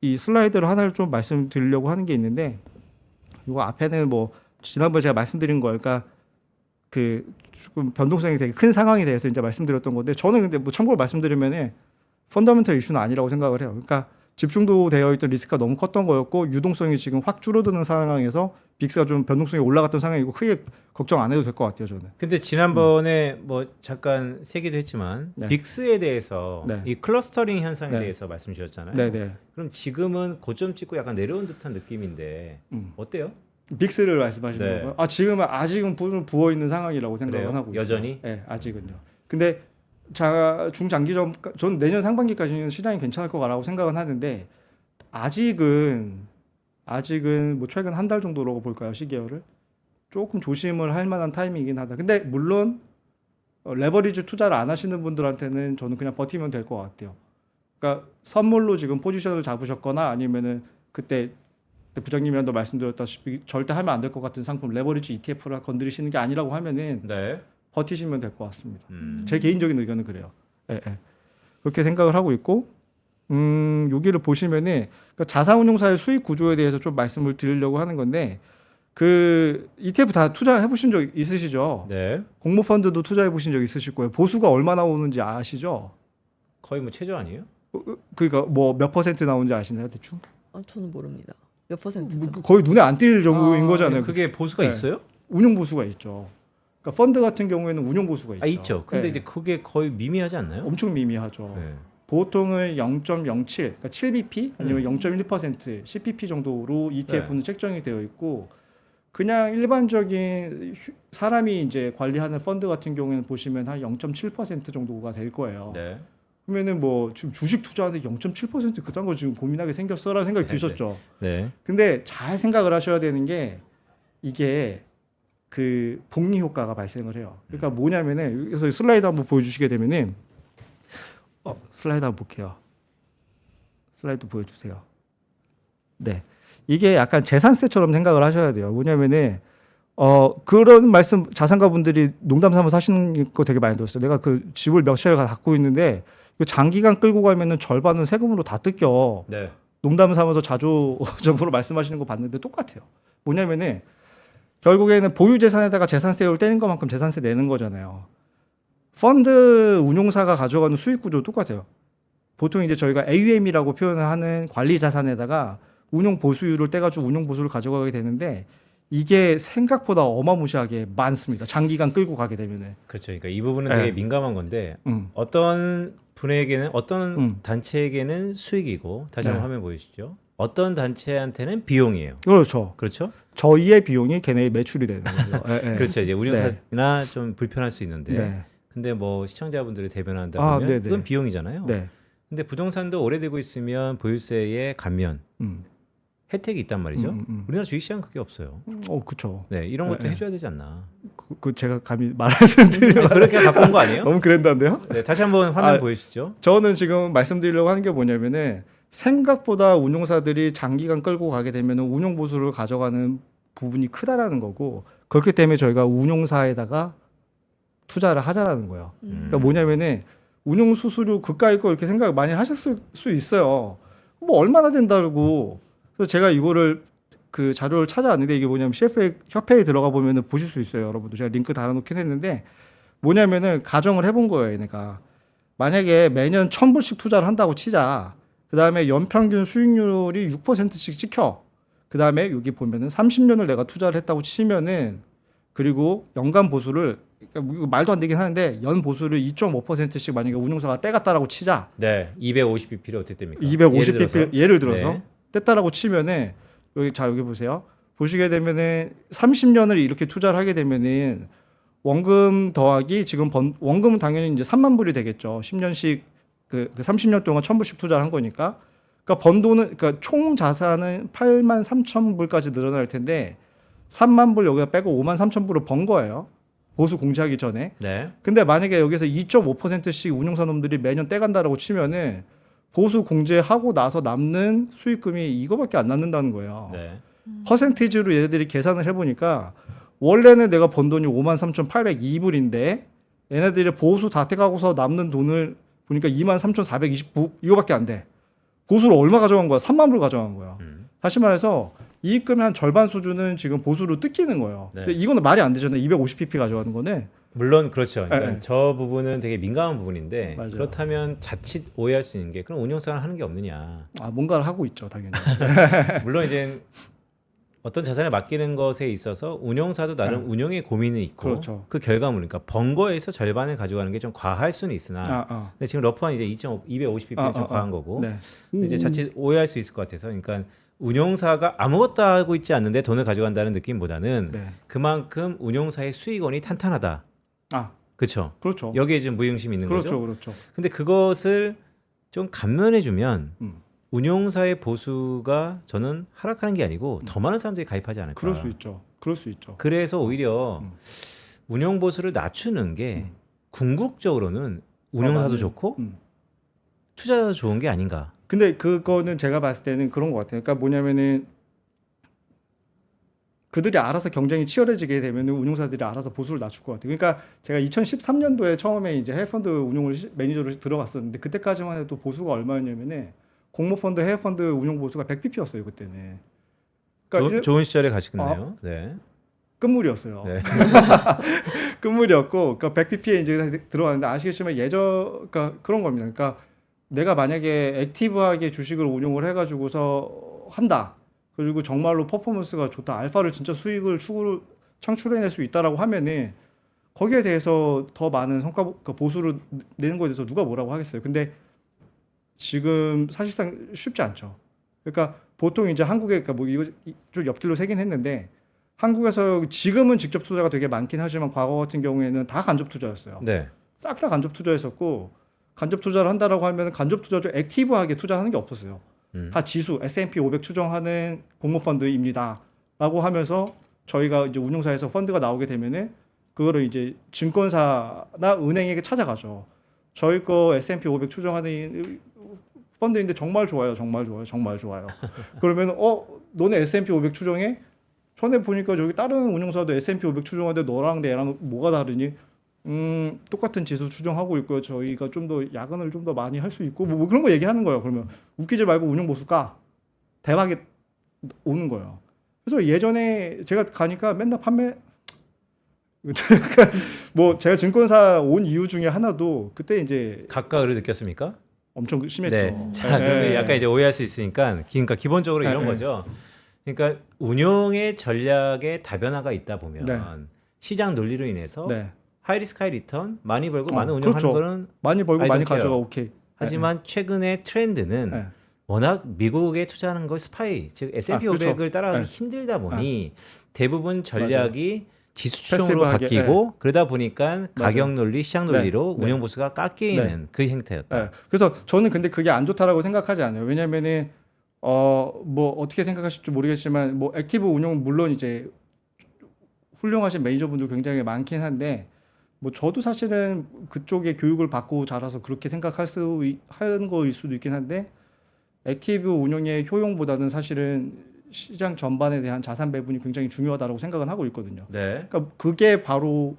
이 슬라이드를 하나를 좀 말씀드리려고 하는 게 있는데 이거 앞에는 뭐 지난번에 제가 말씀드린 거 그러니까 그 조금 변동성이 되게 큰 상황에 대해서 이제 말씀드렸던 건데 저는 근데 뭐 참고로 말씀드리면은 펀더멘털 이슈는 아니라고 생각을 해요. 그러니까 집중도 되어 있던 리스크가 너무 컸던 거였고 유동성이 지금 확 줄어드는 상황에서 빅스가 좀 변동성이 올라갔던 상황이고 크게 걱정 안 해도 될 것 같아요, 저는. 근데 지난번에 뭐 잠깐 세기도 했지만 네. 빅스에 대해서 네. 이 클러스터링 현상에 네. 대해서 말씀 주셨잖아요. 네, 네. 그럼 지금은 고점 찍고 약간 내려온 듯한 느낌인데 어때요? 빅스를 말씀하시는 네. 건가요? 지금은 아직은 부어 있는 상황이라고 생각을 그래요? 하고 있어요. 여전히? 네, 아직은요. 근데 중장기전 전 내년 상반기까지는 시장이 괜찮을 거라고 생각은 하는데 아직은 뭐 최근 한 달 정도라고 볼까요, 시계열을? 조금 조심을 할 만한 타이밍이긴 하다. 근데 물론 레버리지 투자를 안 하시는 분들한테는 저는 그냥 버티면 될 것 같아요. 그러니까 선물로 지금 포지션을 잡으셨거나 아니면은 그때 부장님이랑도 말씀드렸다시피 절대 하면 안 될 것 같은 상품 레버리지 ETF를 건드리시는 게 아니라고 하면은 네. 버티시면 될 것 같습니다. 제 개인적인 의견은 그래요. 예, 예. 그렇게 생각을 하고 있고 여기를 보시면은 그러니까 자산운용사의 수익 구조에 대해서 좀 말씀을 드리려고 하는 건데 그 ETF 다 투자해 보신 적 있으시죠? 네. 공모펀드도 투자해 보신 적 있으실 거예요. 보수가 얼마 나오는지 아시죠? 거의 뭐 최저 아니에요? 그러니까 뭐 몇 퍼센트 나오는지 아시나요, 대충? 저는 모릅니다. 몇 퍼센트죠? 거의 눈에 안 띌 정도인 거잖아요. 그게 보수가 네. 있어요? 운용 보수가 있죠. 그러니까 펀드 같은 경우에는 운용 보수가 있죠. 있죠. 근데 네. 이제 그게 거의 미미하지 않나요? 엄청 미미하죠. 네. 보통은 0.07, 그러니까 7bp 아니면 0.1%, 10bp 정도로 ETF는 책정이 되어 있고 그냥 일반적인 사람이 이제 관리하는 펀드 같은 경우에는 보시면 한 0.7% 정도가 될 거예요. 네. 그러면은 뭐 지금 주식 투자하는데 0.7% 그딴 거 지금 고민하게 생겼어라는 생각이 드셨죠. 네. 근데 잘 생각을 하셔야 되는 게 이게 그 복리 효과가 발생을 해요. 그러니까 뭐냐면은 그래서 슬라이드 한번 보여주시게 되면은 슬라이드 한번 볼게요. 슬라이드 보여주세요. 네, 이게 약간 재산세처럼 생각을 하셔야 돼요. 뭐냐면은 그런 말씀 자산가분들이 농담 삼아서 하시는 거 되게 많이 들었어요. 내가 그 집을 몇 채를 갖고 있는데 장기간 끌고 가면은 절반은 세금으로 다 뜯겨. 네. 농담 삼아서 자조적으로 말씀하시는 거 봤는데 똑같아요. 뭐냐면은 결국에는 보유 재산에다가 재산세율 떼는 것만큼 재산세 내는 거잖아요. 펀드 운용사가 가져가는 수익 구조 똑같아요. 보통 이제 저희가 AUM이라고 표현을 하는 관리 자산에다가 운용 보수율을 떼가지고 운용 보수를 가져가게 되는데 이게 생각보다 어마무시하게 많습니다. 장기간 끌고 가게 되면은. 그렇죠. 그러니까 이 부분은 네. 되게 민감한 건데 어떤 분에게는 어떤 단체에게는 수익이고 다시 한번 네. 화면 보여주시죠. 어떤 단체한테는 비용이에요. 그렇죠. 그렇죠? 저희의 비용이 걔네의 매출이 되는 거죠. 예, 예. 그렇죠. 이제 운영사나 좀 불편할 수 있는데 네. 근데 뭐 시청자분들이 대변한다 보면 네네. 그건 비용이잖아요. 네. 근데 부동산도 오래되고 있으면 보유세의 감면 혜택이 있단 말이죠. 우리나라 주식시장 그게 없어요. 그렇죠. 네, 이런 것도 네. 해줘야 되지 않나. 그 제가 감히 말씀드리면 그렇게 갖고 온 거 아니에요? 너무 그랜다는데요? 네, 다시 한번 화면 보여주시죠. 저는 지금 말씀드리려고 하는 게 뭐냐면은 생각보다 운용사들이 장기간 끌고 가게 되면 운용 보수를 가져가는 부분이 크다라는 거고 그렇기 때문에 저희가 운용사에다가 투자를 하자라는 거예요. 그러니까 뭐냐면은 운용 수수료 그까이 거 이렇게 생각 많이 하셨을 수 있어요. 뭐 얼마나 된다고. 그래서 제가 이거를 그 자료를 찾아왔는데 이게 뭐냐면 CFA 협회에 들어가 보면은 보실 수 있어요. 여러분들 제가 링크 달아놓긴 했는데 뭐냐면은 가정을 해본 거예요. 얘네가 만약에 매년 1,000불씩 투자를 한다고 치자. 그 다음에 연평균 수익률이 6%씩 찍혀. 그 다음에 여기 보면은 30년을 내가 투자를 했다고 치면은 그리고 연간 보수를 그러니까 이거 말도 안 되긴 하는데 연 보수를 2.5%씩 만약에 운용사가 떼갔다라고 치자. 네, 250bp를 어떻게 됩니까? 250bp 예를 들어서 네. 뗐다라고 치면은 여기 보세요. 보시게 되면은 30년을 이렇게 투자를 하게 되면은 원금 더하기 지금 원금은 당연히 이제 3만 불이 되겠죠. 10년씩 그 30년 동안 1,000불씩 투자를 한 거니까. 그러니까 번 돈은 그러니까 총 자산은 8만 3천 불까지 늘어날 텐데 3만 불 여기다 빼고 5만 3천 불을 번 거예요. 보수 공제하기 전에. 네. 근데 만약에 여기서 2.5%씩 운용사 놈들이 매년 떼간다라고 치면은 보수 공제하고 나서 남는 수익금이 이거밖에 안 남는다는 거예요. 네. 퍼센티지로 얘네들이 계산을 해보니까 원래는 내가 번 돈이 53,802불인데 얘네들이 보수 다 떼가고서 남는 돈을 보니까 23,429 이거밖에 안 돼. 보수를 얼마 가져간 거야? 3만 불 가져간 거야. 다시 말해서 이익금의 한 절반 수준은 지금 보수로 뜯기는 거예요. 네. 근데 이거는 말이 안 되잖아요. 250pp 가져가는 거는. 물론 그렇죠. 그러니까 네. 저 부분은 되게 민감한 부분인데 맞아요. 그렇다면 자칫 오해할 수 있는 게 그럼 운용사가 하는 게 없느냐. 아 뭔가를 하고 있죠, 당연히. 물론 이제 어떤 자산을 맡기는 것에 있어서 운용사도 나름 운용의 고민이 있고 그렇죠. 그 결과물 그러니까 번 거에서 절반을 가져가는 게 좀 과할 수는 있으나 근데 지금 러프한 이제 250pp는 좀 과한 거고 네. 이제 자칫 오해할 수 있을 것 같아서 그러니까 운용사가 아무것도 하고 있지 않는데 돈을 가져간다는 느낌보다는 네. 그만큼 운용사의 수익원이 탄탄하다. 그렇죠. 그렇죠. 여기에 지금 무용심이 있는 그렇죠, 거죠. 그렇죠. 근데 그것을 좀 감면해주면 음. 운용사의 보수가 저는 하락하는 게 아니고 더 많은 사람들이 가입하지 않을까. 그럴 수 있죠. 그럴 수 있죠. 그래서 오히려 음. 운용 보수를 낮추는 게 궁극적으로는 운용사도 맞네. 좋고 음. 투자자도 좋은 게 아닌가. 근데 그거는 제가 봤을 때는 그런 것 같아요. 그러니까 뭐냐면은 그들이 알아서 경쟁이 치열해지게 되면 운용사들이 알아서 보수를 낮출 것 같아요. 그러니까 제가 2013년도에 처음에 이제 해외펀드 운용을 매니저로 들어갔었는데 그때까지만 해도 보수가 얼마였냐면은 공모펀드, 해외펀드 운용 보수가 100pp였어요 그때는. 그러니까 좋은 시절에 가시겠네요. 네. 끝물이었어요. 네. 끝물이었고, 그러니까 100pp에 이제 들어갔는데 아시겠지만 그러니까 그런 겁니다. 그러니까 내가 만약에 액티브하게 주식을 운용을 해가지고서 한다. 그리고 정말로 퍼포먼스가 좋다. 알파를 진짜 수익을 창출해낼 수 있다라고 하면은 거기에 대해서 더 많은 그러니까 보수를 내는 거에 대해서 누가 뭐라고 하겠어요. 근데 지금 사실상 쉽지 않죠. 그러니까 보통 이제 한국에 그러니까 뭐 이거 좀 옆길로 새긴 했는데 한국에서 지금은 직접 투자가 되게 많긴 하지만 과거 같은 경우에는 다 간접 투자였어요. 네. 싹 다 간접 투자했었고 간접 투자를 한다라고 하면 간접 투자도 액티브하게 투자하는 게 없었어요. 다 지수 S&P 500 추정하는 공모펀드입니다라고 하면서 저희가 이제 운용사에서 펀드가 나오게 되면은 그거를 이제 증권사나 은행에게 찾아가죠. 저희 거 S&P 500 추정하는 펀드인데 정말 좋아요, 정말 좋아요, 정말 좋아요. 그러면 너네 S&P 500 추정해? 전에 보니까 저기 다른 운용사도 S&P 500 추정하는데 너랑 내랑 뭐가 다르니? 똑같은 지수 추정하고 있고요. 저희가 좀 더 야근을 좀 더 많이 할 수 있고 뭐 그런 거 얘기하는 거예요. 그러면 웃기지 말고 운용 보수 까. 대박이 오는 거예요. 그래서 예전에 제가 가니까 맨날 뭐 제가 증권사 온 이유 중에 하나도 그때 이제 각각을 느꼈습니까? 엄청 심했죠. 네. 자, 그러면 약간 이제 오해할 수 있으니까 그러니까 기본적으로 이런 거죠. 그러니까 운용의 전략에 다변화가 있다 보면 네. 시장 논리로 인해서 네. 하이리스크 하이리턴 많이 벌고 많은 운용하는 그렇죠. 거는 많이 벌고 I 많이 don't care. 가져가 오케이. 하지만 최근의 트렌드는 네. 워낙 미국에 투자하는 거 스파이 즉 S&P 그렇죠. 500을 따라가기 네. 힘들다 보니 대부분 전략이 지수 추종으로 패시브하게, 바뀌고 그러다 보니까 가격 논리, 시장 논리로 네. 운용 보수가 깎이는 그 형태였다. 네. 그래서 저는 근데 그게 안 좋다라고 생각하지 않아요. 왜냐면은 뭐 어떻게 생각하실지 모르겠지만 뭐 액티브 운용은 물론 이제 훌륭하신 매니저분들 굉장히 많긴 한데 뭐 저도 사실은 그쪽에 교육을 받고 자라서 그렇게 하는 거일 수도 있긴 한데 액티브 운용의 효용보다는 사실은 시장 전반에 대한 자산 배분이 굉장히 중요하다고 생각은 하고 있거든요. 네. 그러니까 그게 바로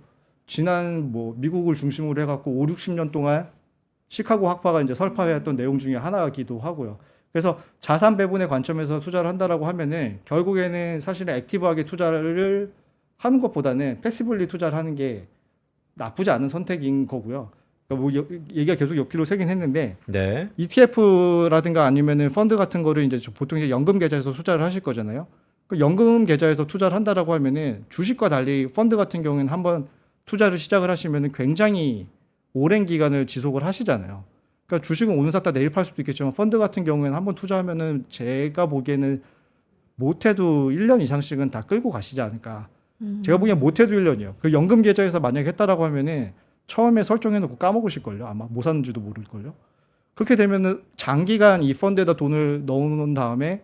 지난 뭐 미국을 중심으로 해갖고 5, 60년 동안 시카고 학파가 이제 설파해왔던 내용 중에 하나이기도 하고요. 그래서 자산 배분의 관점에서 투자를 한다라고 하면은 결국에는 사실은 액티브하게 투자를 하는 것보다는 패시블리 투자를 하는 게 나쁘지 않은 선택인 거고요. 그러니까 뭐 얘기가 계속 옆길로 새긴 했는데 네. ETF라든가 아니면은 펀드 같은 거를 이제 보통 이제 연금 계좌에서 투자를 하실 거잖아요. 그 연금 계좌에서 투자를 한다라고 하면은 주식과 달리 펀드 같은 경우에는 한번 투자를 시작을 하시면은 굉장히 오랜 기간을 지속을 하시잖아요. 그러니까 주식은 오늘 샀다 내일 팔 수도 있겠지만 펀드 같은 경우에는 한번 투자하면은 제가 보기에는 못해도 1년 이상씩은 다 끌고 가시지 않을까. 제가 보기엔 못해도 1년이요. 그 연금 계좌에서 만약에 했다라고 하면은 처음에 설정해놓고 까먹으실걸요. 아마 못 샀는지도 모를걸요. 그렇게 되면은 장기간 이 펀드에다 돈을 넣어놓은 다음에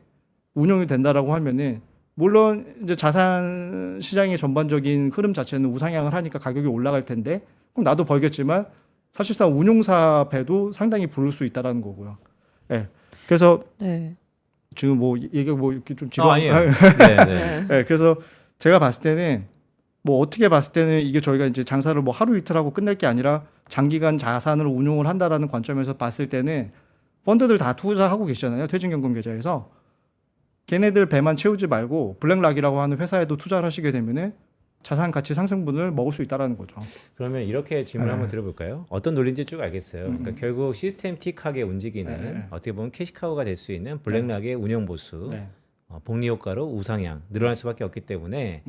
운용이 된다라고 하면은 물론 이제 자산 시장의 전반적인 흐름 자체는 우상향을 하니까 가격이 올라갈 텐데 그럼 나도 벌겠지만 사실상 운용사 배도 상당히 부를 수 있다라는 거고요. 네. 그래서 네. 지금 뭐 얘기가 뭐 이렇게 좀 지금 아니에요. 네, 네. 네, 그래서 제가 봤을 때는 뭐 어떻게 봤을 때는 이게 저희가 이제 장사를 뭐 하루 이틀 하고 끝낼 게 아니라 장기간 자산을 운용을 한다라는 관점에서 봤을 때는 펀드들 다 투자하고 계시잖아요. 퇴직연금 계좌에서. 걔네들 배만 채우지 말고 블랙락이라고 하는 회사에도 투자를 하시게 되면은 자산 가치 상승분을 먹을 수 있다라는 거죠. 그러면 이렇게 질문 네. 한번 드려볼까요? 어떤 논리인지 쭉 알겠어요. 그러니까 결국 시스템틱하게 움직이는 네. 어떻게 보면 캐시카우가 될 수 있는 블랙락의 운영 보수, 네. 복리 효과로 우상향 늘어날 수밖에 없기 때문에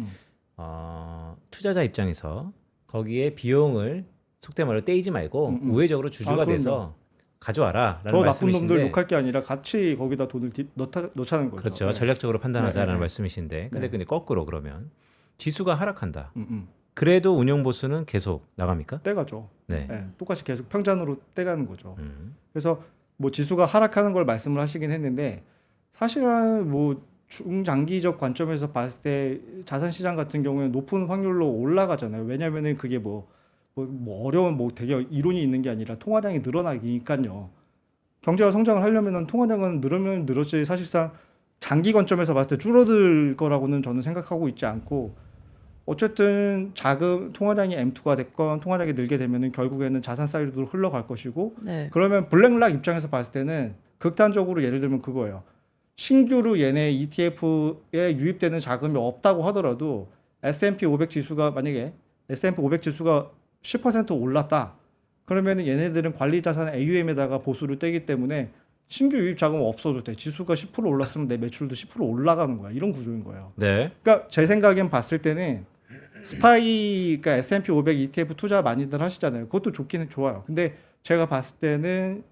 투자자 입장에서 거기에 비용을 속된 말로 떼이지 말고 우회적으로 주주가 그럼요. 돼서 가져와라라는 저 나쁜 말씀이신데, 놈들 욕할 게 아니라 같이 거기다 돈을 넣자는 거죠. 그렇죠. 네. 전략적으로 판단하자라는 네. 말씀이신데, 근데 네. 근데 거꾸로 그러면 지수가 하락한다. 그래도 운용 보수는 계속 나갑니까? 떼가죠. 네. 네. 똑같이 계속 평잔으로 떼가는 거죠. 음. 그래서 뭐 지수가 하락하는 걸 말씀을 하시긴 했는데 사실은 뭐 중장기적 관점에서 봤을 때 자산 시장 같은 경우에는 높은 확률로 올라가잖아요. 왜냐면은 그게 뭐 어려운 뭐 되게 이론이 있는 게 아니라 통화량이 늘어나니까요. 경제가 성장을 하려면은 통화량은 늘으면 늘었지 사실상 장기 관점에서 봤을 때 줄어들 거라고는 저는 생각하고 있지 않고 어쨌든 자금 통화량이 M2가 됐건 통화량이 늘게 되면은 결국에는 자산 사이드로 흘러갈 것이고 네. 그러면 블랙락 입장에서 봤을 때는 극단적으로 예를 들면 그거예요. 신규로 얘네 ETF에 유입되는 자금이 없다고 하더라도 S&P 500 지수가 만약에 S&P 500 지수가 10% 올랐다. 그러면 얘네들은 관리 자산 AUM에다가 보수를 떼기 때문에 신규 유입 자금 없어도 돼. 지수가 10% 올랐으면 내 매출도 10% 올라가는 거야. 이런 구조인 거예요. 네. 그러니까 제 생각엔 봤을 때는 스파이, 그러니까 S&P 500 ETF 투자 많이들 하시잖아요. 그것도 좋기는 좋아요. 근데 제가 봤을 때는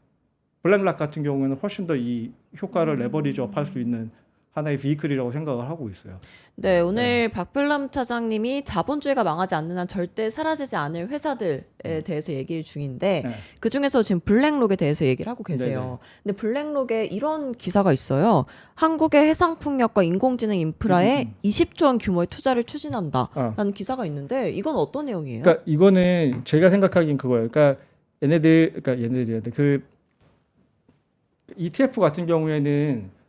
블랙락 같은 경우에는 훨씬 더 이 효과를 레버리지업 할 수 있는 하나의 비이클이라고 생각을 하고 있어요. 네, 오늘 박별남 차장님이 자본주의가 망하지 않는 한 절대 사라지지 않을 회사들에 대해서 얘기 중인데 네. 그 중에서 지금 블랙록에 대해서 얘기를 하고 계세요. 근데 블랙록에 이런 기사가 있어요. 한국의 해상풍력과 인공지능 인프라에 20조 원 규모의 투자를 추진한다라는 기사가 있는데 이건 어떤 내용이에요? 그러니까 이거는 제가 생각하기엔 그거예요. 그러니까 얘네들이 그 ETF 같은 경우에는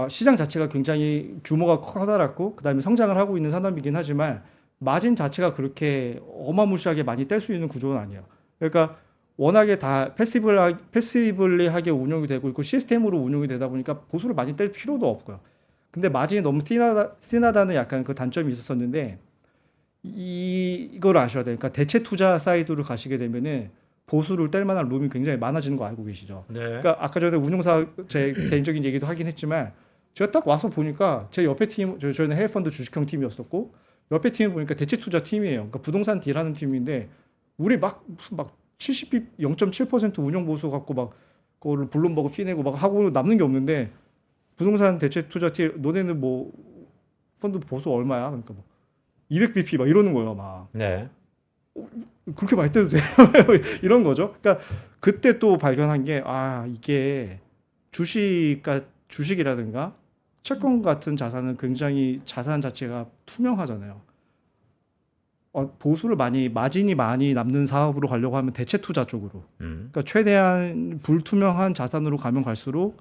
시장 자체가 굉장히 규모가 커다랗고 그다음에 성장을 하고 있는 산업이긴 하지만 마진 자체가 그렇게 어마무시하게 많이 뗄 수 있는 구조는 아니에요. 그러니까 워낙에 다 패시블리하게 운영이 되고 있고 시스템으로 운영이 되다 보니까 보수를 많이 뗄 필요도 없고요. 근데 마진이 너무 씬하다는 약간 그 단점이 있었었는데 이걸 아셔야 돼요. 그러니까 대체 투자 사이드로 가시게 되면은 보수를 뗄 만한 룸이 굉장히 많아지는 거 알고 계시죠? 네. 그러니까 아까 전에 운용사 제 개인적인 얘기도 하긴 했지만 제가 딱 와서 보니까 제 옆에 팀 저희는 해외펀드 주식형 팀이었었고 옆에 팀을 보니까 대체 투자 팀이에요. 그러니까 부동산 딜하는 팀인데 우리 무슨 70비 0.7% 운용 보수 갖고 막 그거를 블룸버그 피 내고 막 하고 남는 게 없는데 부동산 대체 투자 팀 너네는 뭐 펀드 보수 얼마야? 그러니까 뭐 200bp 막 이러는 거예요, 막. 네. 그렇게 많이 떼도 돼요? 이런 거죠. 그러니까 그때 또 발견한 게 이게 주식이라든가 채권 같은 자산은 굉장히 자산 자체가 투명하잖아요. 보수를 마진이 많이 남는 사업으로 가려고 하면 대체 투자 쪽으로. 그러니까 최대한 불투명한 자산으로 가면 갈수록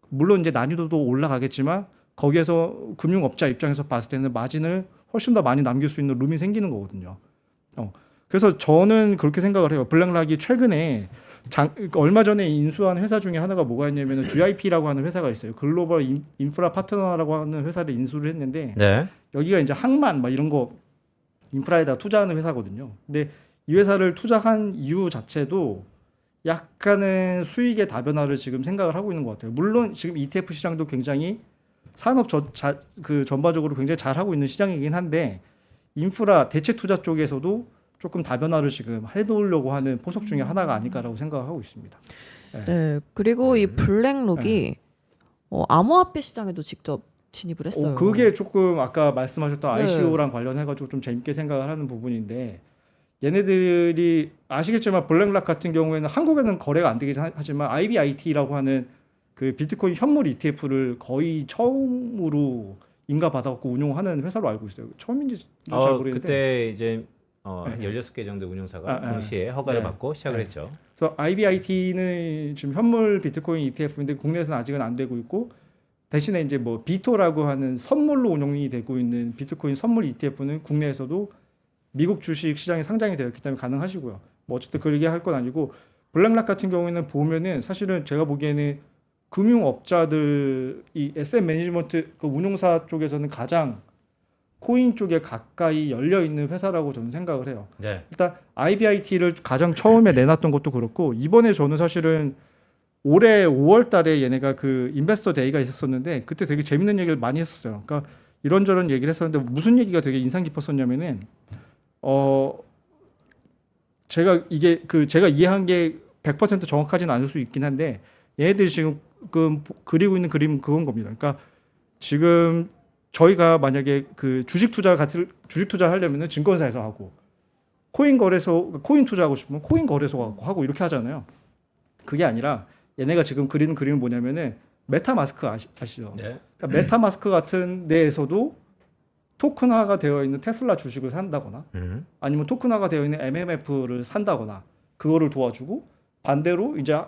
물론 이제 난이도도 올라가겠지만 거기에서 금융업자 입장에서 봤을 때는 마진을 훨씬 더 많이 남길 수 있는 룸이 생기는 거거든요. 그래서 저는 그렇게 생각을 해요. 블랙락이 최근에 얼마 전에 인수한 회사 중에 하나가 뭐가 있냐면 GIP라고 하는 회사가 있어요. 글로벌 인프라 파트너라고 하는 회사를 인수를 했는데 네. 여기가 이제 항만 막 이런 거 인프라에다 투자하는 회사거든요. 근데 이 회사를 투자한 이유 자체도 약간은 수익의 다변화를 지금 생각을 하고 있는 것 같아요. 물론 지금 ETF 시장도 굉장히 산업 전반적으로 굉장히 잘하고 있는 시장이긴 한데 인프라 대체 투자 쪽에서도 조금 다변화를 지금 해놓으려고 하는 포석 중에 하나가 아닐까라고 생각하고 있습니다. 네. 그리고 이 블랙록이 암호화폐 시장에도 직접 진입을 했어요. 그게 조금 아까 말씀하셨던 네. ICO랑 관련해가지고 좀 재밌게 생각을 하는 부분인데 얘네들이 아시겠지만 블랙락 같은 경우에는 한국에는 거래가 안 되긴 하지만 IBIT라고 하는 그 비트코인 현물 ETF를 거의 처음으로 인가받아갖고 운용하는 회사로 알고 있어요. 처음인지 잘 모르겠는데. 그때 이제 네. 16개 정도 운용사가 동시에 허가를 받고 시작을 했죠. 그래서 IBIT는 지금 현물 비트코인 ETF인데 국내에서는 아직은 안 되고 있고 대신에 이제 뭐 비토라고 하는 선물로 운용이 되고 있는 비트코인 선물 ETF는 국내에서도 미국 주식 시장에 상장이 되었기 때문에 가능하시고요. 뭐 어쨌든 그러게 할 건 아니고 블랙락 같은 경우에는 보면은 사실은 제가 보기에는 금융업자들 이 SM 매니지먼트 그 운용사 쪽에서는 가장 코인 쪽에 가까이 열려 있는 회사라고 저는 생각을 해요. 네. 일단 IBIT를 가장 처음에 내놨던 것도 그렇고 이번에 저는 사실은 올해 5월 달에 얘네가 그 인베스터 데이가 있었었는데 그때 되게 재밌는 얘기를 많이 했었어요. 그러니까 이런저런 얘기를 했었는데 무슨 얘기가 되게 인상 깊었었냐면은 제가 이게 제가 이해한 게 100% 정확하지는 않을 수 있긴 한데 얘네들이 지금 그리고 있는 그림은 그건 겁니다. 그러니까 지금 저희가 만약에 그 주식 투자를 하려면은 증권사에서 하고 코인 투자하고 싶으면 코인 거래소 하고 이렇게 하잖아요. 그게 아니라 얘네가 지금 그리는 그림은 뭐냐면은 메타마스크 아시죠? 네. 그러니까 메타마스크 같은 데에서도 토큰화가 되어 있는 테슬라 주식을 산다거나 아니면 토큰화가 되어 있는 MMF를 산다거나 그거를 도와주고 반대로 이제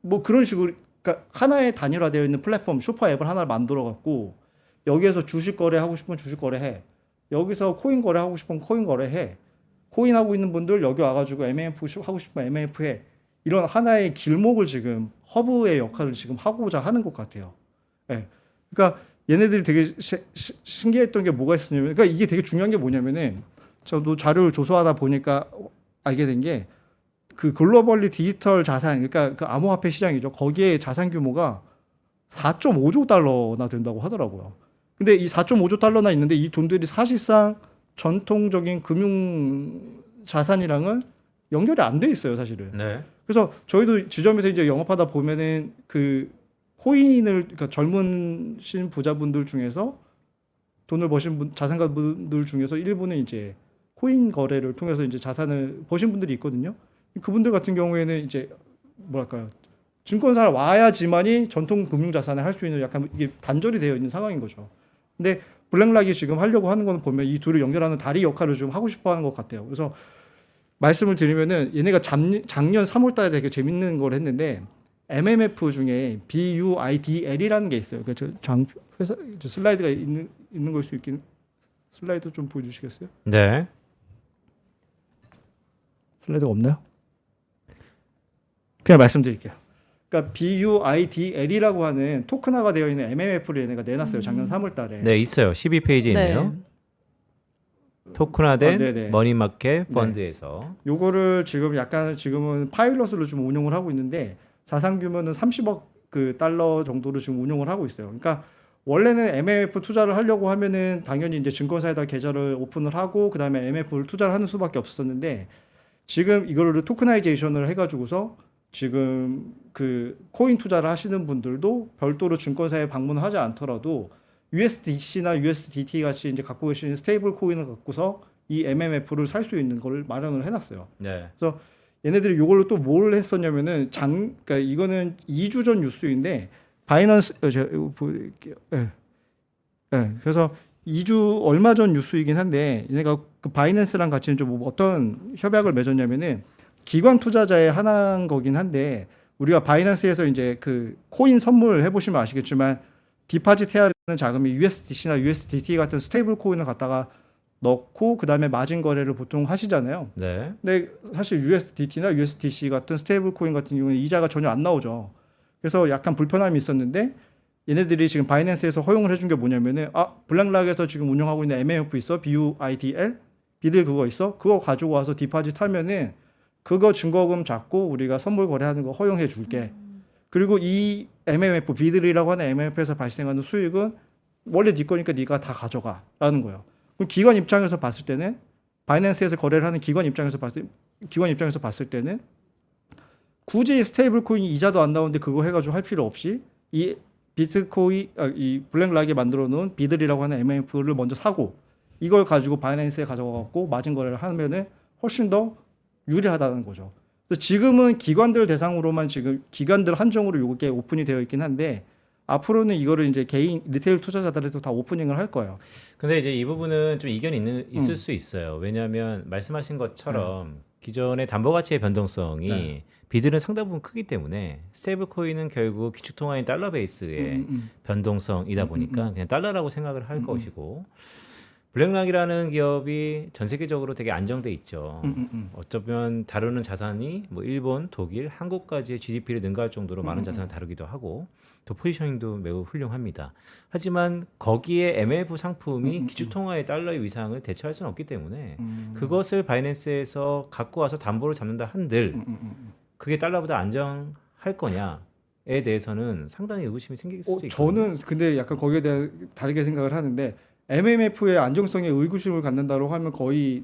뭐 그런 식으로 그러니까 하나의 단일화되어 있는 플랫폼 슈퍼 앱을 하나 만들어 갖고 여기에서 주식 거래하고 싶으면 주식 거래해. 여기서 코인 거래하고 싶으면 코인 거래해. 코인 하고 있는 분들 여기 와가지고 MMF 하고 싶으면 MMF 해. 이런 하나의 길목을 지금 허브의 역할을 지금 하고자 하는 것 같아요. 네. 그러니까 얘네들이 되게 신기했던 게 뭐가 있었냐면, 그러니까 이게 되게 중요한 게 뭐냐면은 저도 자료를 조사하다 보니까 알게 된 게 그 글로벌리 디지털 자산, 그러니까 그 암호화폐 시장이죠. 거기에 자산 규모가 4.5조 달러나 된다고 하더라고요. 근데 이 4.5조 달러나 있는데 이 돈들이 사실상 전통적인 금융 자산이랑은 연결이 안 돼 있어요, 사실은. 네. 그래서 저희도 지점에서 이제 영업하다 보면은 그 코인을 그러니까 젊으신 부자분들 중에서 돈을 버신 자산가 분들 중에서 일부는 이제 코인 거래를 통해서 이제 자산을 버신 분들이 있거든요. 그분들 같은 경우에는 이제 뭐랄까요? 증권사를 와야지만이 전통 금융 자산을 할 수 있는 약간 이게 단절이 되어 있는 상황인 거죠. 근데 블랙락이 지금 하려고 하는 거는 보면 이 둘을 연결하는 다리 역할을 좀 하고 싶어 하는 것 같아요. 그래서 말씀을 드리면은 얘네가 작년 3월 달에 되게 재밌는 걸 했는데 MMF 중에 BUIDL이라는 게 있어요. 그러니까 회사 슬라이드가 있는 걸 수 있긴 슬라이드 좀 보여주시겠어요? 네. 슬라이드가 없나요? 그냥 말씀드릴게요. 그러니까 BUIDL이라고 하는 토큰화가 되어 있는 MMF를 얘네가 내놨어요. 작년 3월 달에. 네, 있어요. 12페이지에 네. 있네요. 토큰화된 네네. 머니마켓 펀드에서 요거를 지금은 파일럿으로 좀 운용을 하고 있는데 자산 규모는 30억 그 달러 정도로 지금 운용을 하고 있어요. 그러니까 원래는 MMF 투자를 하려고 하면은 당연히 이제 증권사에다 계좌를 오픈을 하고 그다음에 MMF를 투자를 하는 수밖에 없었는데 지금 이거를 토크나이제이션을 해가지고서 지금 그 코인 투자를 하시는 분들도 별도로 증권사에 방문하지 않더라도 USDC나 USDT 같이 이제 갖고 계시는 스테이블 코인을 갖고서 이 MMF를 살 수 있는 걸 마련을 해놨어요. 네. 그래서 얘네들이 이걸로 또 뭘 했었냐면은 그러니까 이거는 2주 전 뉴스인데 바이넌스 제가 이거 보여드릴게요. 네. 네. 그래서 2주 얼마 전 뉴스이긴 한데 얘네가 그 바이낸스랑 같이 좀 어떤 협약을 맺었냐면은 기관 투자자의 하나인 거긴 한데 우리가 바이낸스에서 이제 그 코인 선물 해보시면 아시겠지만 디파짓 해야 자금이 USDC나 USDT 같은 스테이블 코인을 갖다가 넣고 그다음에 마진 거래를 보통 하시잖아요. 네. 근데 사실 USDT나 USDC 같은 스테이블 코인 같은 경우는 이자가 전혀 안 나오죠. 그래서 약간 불편함이 있었는데 얘네들이 지금 바이낸스에서 허용을 해준 게 뭐냐면은 블랙락에서 지금 운영하고 있는 MMF 있어, BUIDL, 비들 그거 있어, 그거 가지고 와서 디파짓 하면은 그거 증거금 잡고 우리가 선물 거래하는 거 허용해 줄게. 그리고 이 MMF 비들이라고 하는 MMF에서 발생하는 수익은 원래 네 거니까 네가 다 가져가라는 거예요. 그럼 기관 입장에서 봤을 때는 바이낸스에서 거래를 하는 기관 입장에서 봤을 때는 굳이 스테이블 코인이 이자도 안 나오는데 그거 해가지고 할 필요 없이 이 비트코인 이 블랙락이 만들어 놓은 비들이라고 하는 MMF를 먼저 사고 이걸 가지고 바이낸스에 가져가고 마진 거래를 하면은 훨씬 더 유리하다는 거죠. 그래서 지금은 기관들 대상으로만 지금 기관들 한정으로 이게 오픈이 되어 있긴 한데 앞으로는 이거를 이제 개인 리테일 투자자들에서 다 오프닝을 할 거예요. 근데 이제 이 부분은 좀 이견이 있을 수 있어요. 왜냐하면 말씀하신 것처럼 기존의 담보 가치의 변동성이 비들은 상당 부분 크기 때문에 스테이블 코인은 결국 기축통화인 달러 베이스의 변동성이다 보니까 그냥 달러라고 생각을 할 것이고 블랙락이라는 기업이 전 세계적으로 되게 안정돼 있죠. 어쩌면 다루는 자산이 뭐 일본, 독일, 한국까지의 GDP를 능가할 정도로 많은 자산을 다루기도 하고 또 포지셔닝도 매우 훌륭합니다. 하지만 거기에 MMF 상품이 기축통화의 달러의 위상을 대체할 수는 없기 때문에 그것을 바이낸스에서 갖고 와서 담보를 잡는다 한들 그게 달러보다 안정할 거냐에 대해서는 상당히 의구심이 생길 수도 있거든요. 저는 근데 약간 거기에 대해 다르게 생각을 하는데 MMF의 안정성에 의구심을 갖는다고 하면 거의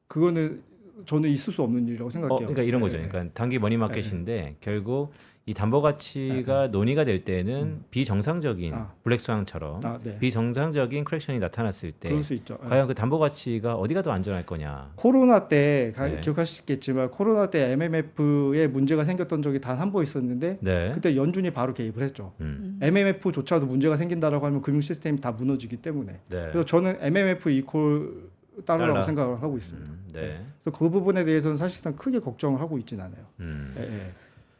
그거는 저는 있을 수 없는 일이라고 생각해요. 그러니까 이런 거죠. 그러니까 단기 머니마켓인데 결국 이 담보 가치가 논의가 될 때는 비정상적인 블랙스완처럼 비정상적인 크랙션이 나타났을 때 그럴 수 있죠. 과연 그 담보 가치가 어디가 더 안전할 거냐. 코로나 때 기억하시겠지만 코로나 때 MMF에 문제가 생겼던 적이 단 한 번 있었는데 그때 연준이 바로 개입을 했죠. MMF조차도 문제가 생긴다라고 하면 금융 시스템이 다 무너지기 때문에. 그래서 저는 MMF 이퀄 달러라고 생각을 하고 있습니다. 그래서 그 부분에 대해서는 사실상 크게 걱정을 하고 있진 않아요.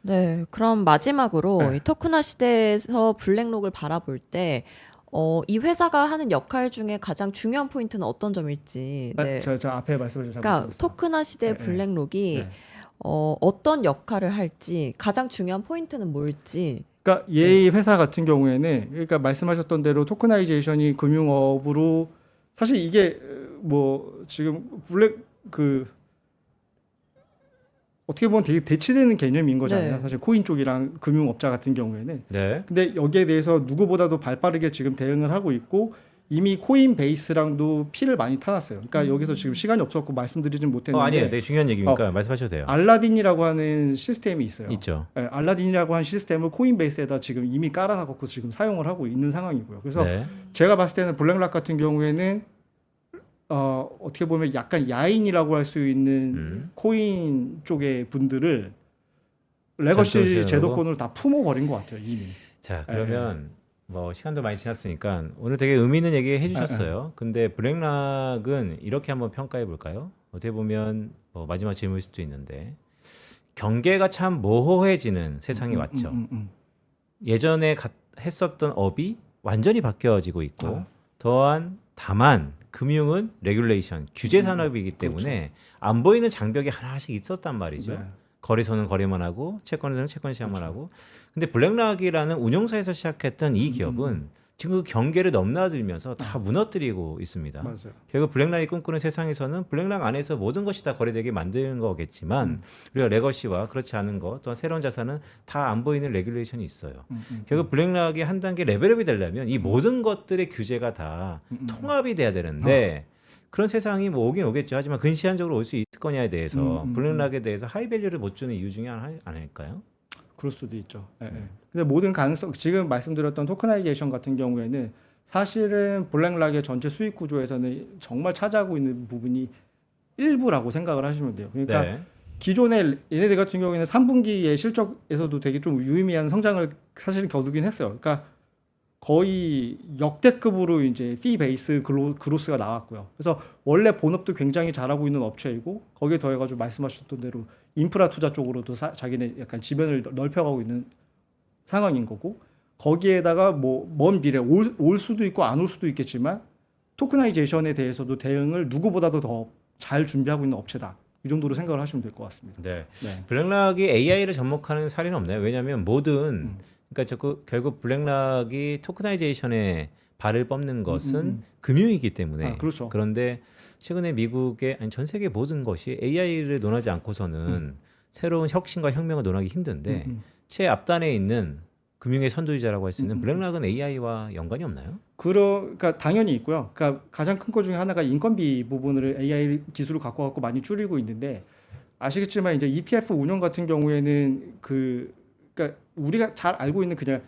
네, 그럼 마지막으로 이 토크나 시대에서 블랙록을 바라볼 때 이 회사가 하는 역할 중에 가장 중요한 포인트는 어떤 점일지. 저 앞에 말씀을 좀 그러니까 토크나 시대의 블랙록이 어떤 역할을 할지 가장 중요한 포인트는 뭘지. 그러니까 이 회사 같은 경우에는 그러니까 말씀하셨던 대로 토크나이제이션이 금융업으로 사실 이게 뭐 지금 어떻게 보면 되게 대치되는 개념인 거잖아요. 사실 코인 쪽이랑 금융업자 같은 경우에는. 근데 여기에 대해서 누구보다도 발빠르게 지금 대응을 하고 있고 이미 코인 베이스랑도 피를 많이 타놨어요. 그러니까 여기서 지금 시간이 없었고 말씀드리진 못했는데. 아니에요. 되게 중요한 얘기니까 말씀하셔도 돼요. 알라딘이라고 하는 시스템이 있어요. 있죠. 알라딘이라고 하는 시스템을 코인 베이스에다 지금 이미 깔아놓고 지금 사용을 하고 있는 상황이고요. 그래서 제가 봤을 때는 블랙락 같은 경우에는 어떻게 보면 약간 야인이라고 할 수 있는 코인 쪽의 분들을 레거시 제도권으로 다 품어버린 것 같아요 이미. 자 그러면 뭐 시간도 많이 지났으니까 오늘 되게 의미 있는 얘기 해주셨어요. 근데 블랙락은 이렇게 한번 평가해 볼까요? 어떻게 보면 뭐 마지막 질문일 수도 있는데 경계가 참 모호해지는 세상이 왔죠. 예전에 했었던 업이 완전히 바뀌어지고 있고 다만 금융은 레귤레이션, 규제 산업이기 때문에 안 보이는 장벽이 하나씩 있었단 말이죠. 거래소는 거래만 하고 채권에서는 채권 시장만 하고. 근데 블랙락이라는 운용사에서 시작했던 이 기업은 지금 그 경계를 넘나들면서 다 무너뜨리고 있습니다. 결국 블랙락이 꿈꾸는 세상에서는 블랙락 안에서 모든 것이 다 거래되게 만드는 거겠지만 우리가 레거시와 그렇지 않은 것 또한 새로운 자산은 다 안 보이는 레귤레이션이 있어요. 결국 블랙락이 한 단계 레벨업이 되려면 이 모든 것들의 규제가 다 통합이 돼야 되는데 그런 세상이 뭐 오긴 오겠죠. 하지만 근시안적으로 올 수 있을 거냐에 대해서 블랙락에 대해서 하이밸류를 못 주는 이유 중에 하나 아닐까요? 그럴 수도 있죠. 근데 모든 가능성 지금 말씀드렸던 토크나이제이션 같은 경우에는 사실은 블랙락의 전체 수익 구조에서는 정말 차지하고 있는 부분이 일부라고 생각을 하시면 돼요. 그러니까 기존의 얘네들 같은 경우에는 3분기의 실적에서도 되게 좀 유의미한 성장을 사실 거두긴 했어요. 그러니까 거의 역대급으로 이제 피 베이스 그로스가 나왔고요. 그래서 원래 본업도 굉장히 잘하고 있는 업체이고 거기에 더해가지고 말씀하셨던 대로 인프라 투자 쪽으로도 자기네 약간 지변을 넓혀가고 있는 상황인 거고 거기에다가 뭐 먼 미래 올 수도 있고 안 올 수도 있겠지만 토크나이제이션에 대해서도 대응을 누구보다도 더 잘 준비하고 있는 업체다. 이 정도로 생각을 하시면 될 것 같습니다. 네. 네. 블랙락이 AI를 접목하는 사례는 없나요? 왜냐하면 모든 그러니까 결국 블랙락이 토크나이제이션에 발을 뻗는 것은 금융이기 때문에 그렇죠. 그런데 최근에 미국의 아니 전 세계 모든 것이 AI를 논하지 않고서는 새로운 혁신과 혁명을 논하기 힘든데 최 앞단에 있는 금융의 선두주자라고 할 수 있는 블랙락은 AI와 연관이 없나요? 그러니까 당연히 있고요. 그러니까 가장 큰 것 중에 하나가 인건비 부분을 AI 기술을 갖고 많이 줄이고 있는데 아시겠지만 이제 ETF 운용 같은 경우에는 그러니까 우리가 잘 알고 있는 그냥